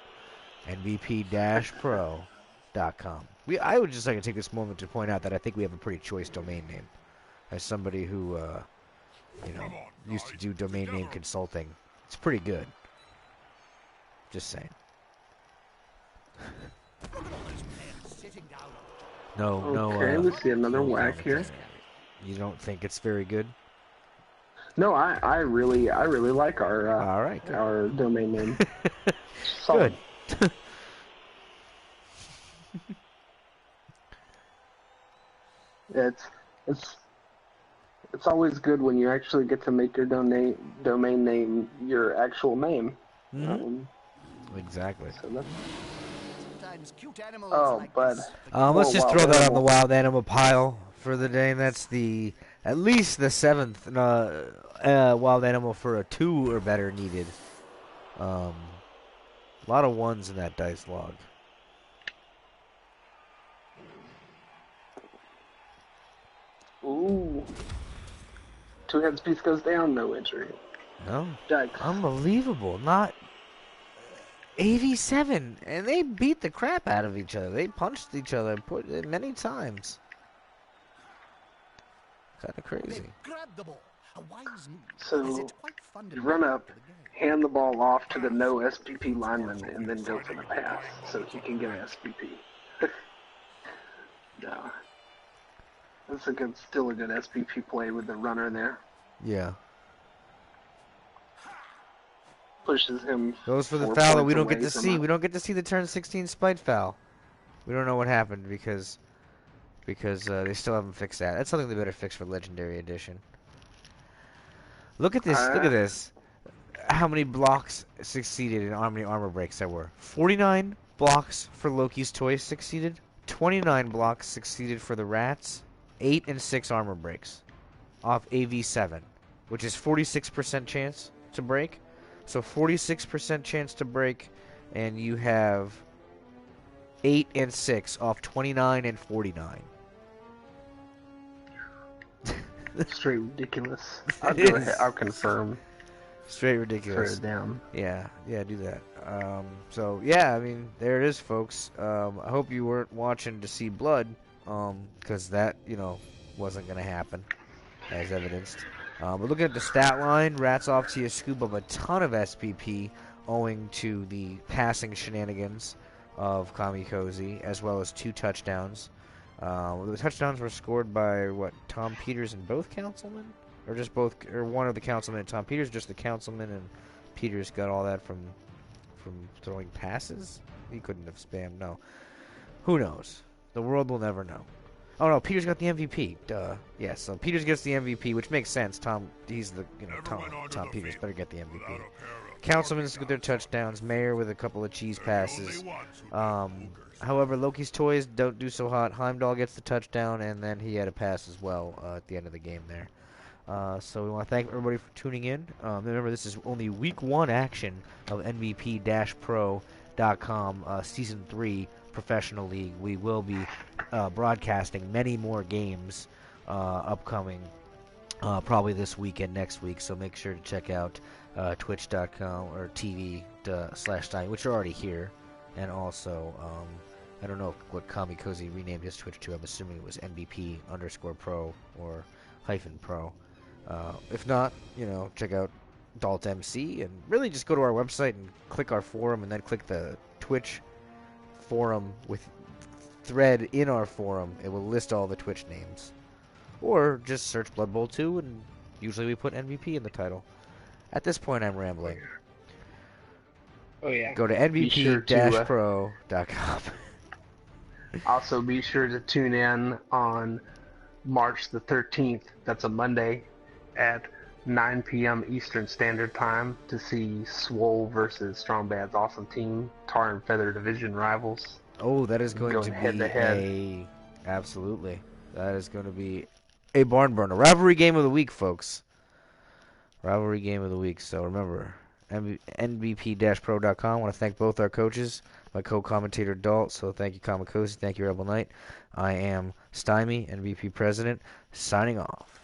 nbp-pro.com. I would just like to take this moment to point out that I think we have a pretty choice domain name. As somebody who, used to do domain name consulting, it's pretty good. Just saying. No. Okay, let's see another whack here. You don't think it's very good? No, I really like All right, good. our domain name. Good. Solid. It's it's it's always good when you actually get to make your domain name your actual name. Mm-hmm. Um, Exactly. so that's, Sometimes cute animals oh, like but this. Let's more just wild throw that on the animal. wild animal pile for the day. And that's at least the seventh wild animal for a 2 or better needed. A lot of ones in that dice log. Ooh, two heads piece goes down, no injury. No, Yikes. unbelievable. Not 87, and they beat the crap out of each other. They punched each other many times. Kind of They've crazy. grabbed the ball. A wise move, as So it's quite you fundamental run up, to the game. hand the ball off to the no SPP lineman, and then go for the pass so he can get an SPP. No, that's still a good SPP play with the runner there. Yeah. Pushes him Goes for the 4 foul that points we don't get away to from see. a. We don't get to see the turn 16 spite foul. We don't know what happened because they still haven't fixed that. That's something they better fix for Legendary Edition. Look at this. Look at this. How many blocks succeeded and how many armor breaks there were. 49 blocks for Loki's toys succeeded. 29 blocks succeeded for the rats. 8 and 6 armor breaks off AV7, which is 46% chance to break. So 46% chance to break, and you have 8 and 6 off 29 and 49. Straight ridiculous. I'll It go ahead. is I'll confirm. straight Throw ridiculous. it down. Yeah, do that. So yeah, I mean, there it is, folks. I hope you weren't watching to see blood, because that, wasn't gonna happen, as evidenced. But looking at the stat line, Rats off to a scoop of a ton of SPP, owing to the passing shenanigans of Kamikoze, as well as 2 touchdowns. The touchdowns were scored by Tom Peters and both councilmen, or just both, or one of the councilmen and Tom Peters, just the councilman, and Peters got all that from throwing passes. He couldn't have spammed. No, who knows? The world will never know. Oh no, Peters got the MVP. Duh. Yeah, so Peters gets the MVP, which makes sense. He's the Tom Peters better get the MVP. Councilmen's with their touchdowns. Mayor with a couple of cheese passes. However, Loki's toys don't do so hot. Heimdall gets the touchdown, and then he had a pass as well at the end of the game there. So we want to thank everybody for tuning in. Remember, this is only week 1 action of MVP-Pro.com Season 3 Professional League. We will be broadcasting many more games upcoming, probably this week and next week. So make sure to check out twitch.com or TV/Stein, which are already here. And also, I don't know what Kamikoze renamed his Twitch to. I'm assuming it was MVP_Pro or -Pro. If not, check out Dalt MC, and really just go to our website and click our forum, and then click the Twitch forum with thread in our forum. It will list all the Twitch names. Or just search Blood Bowl 2, and usually we put MVP in the title. At this point, I'm rambling. Oh yeah. Go to MVP-Pro.com. Also, be sure to tune in on March the 13th. That's a Monday at 9 p.m. Eastern Standard Time to see Swole versus Strong Bad's Awesome Team, Tar and Feather Division rivals. Oh, that is going to head be to head. Absolutely. That is going to be a barn burner. Rivalry game of the week, folks. Rivalry game of the week. So remember, MVP-Pro.com. I want to thank both our coaches, my co-commentator Dalt. So thank you, Kamikoze. Thank you, Rebel Knight. I am Stymie, MVP President, signing off.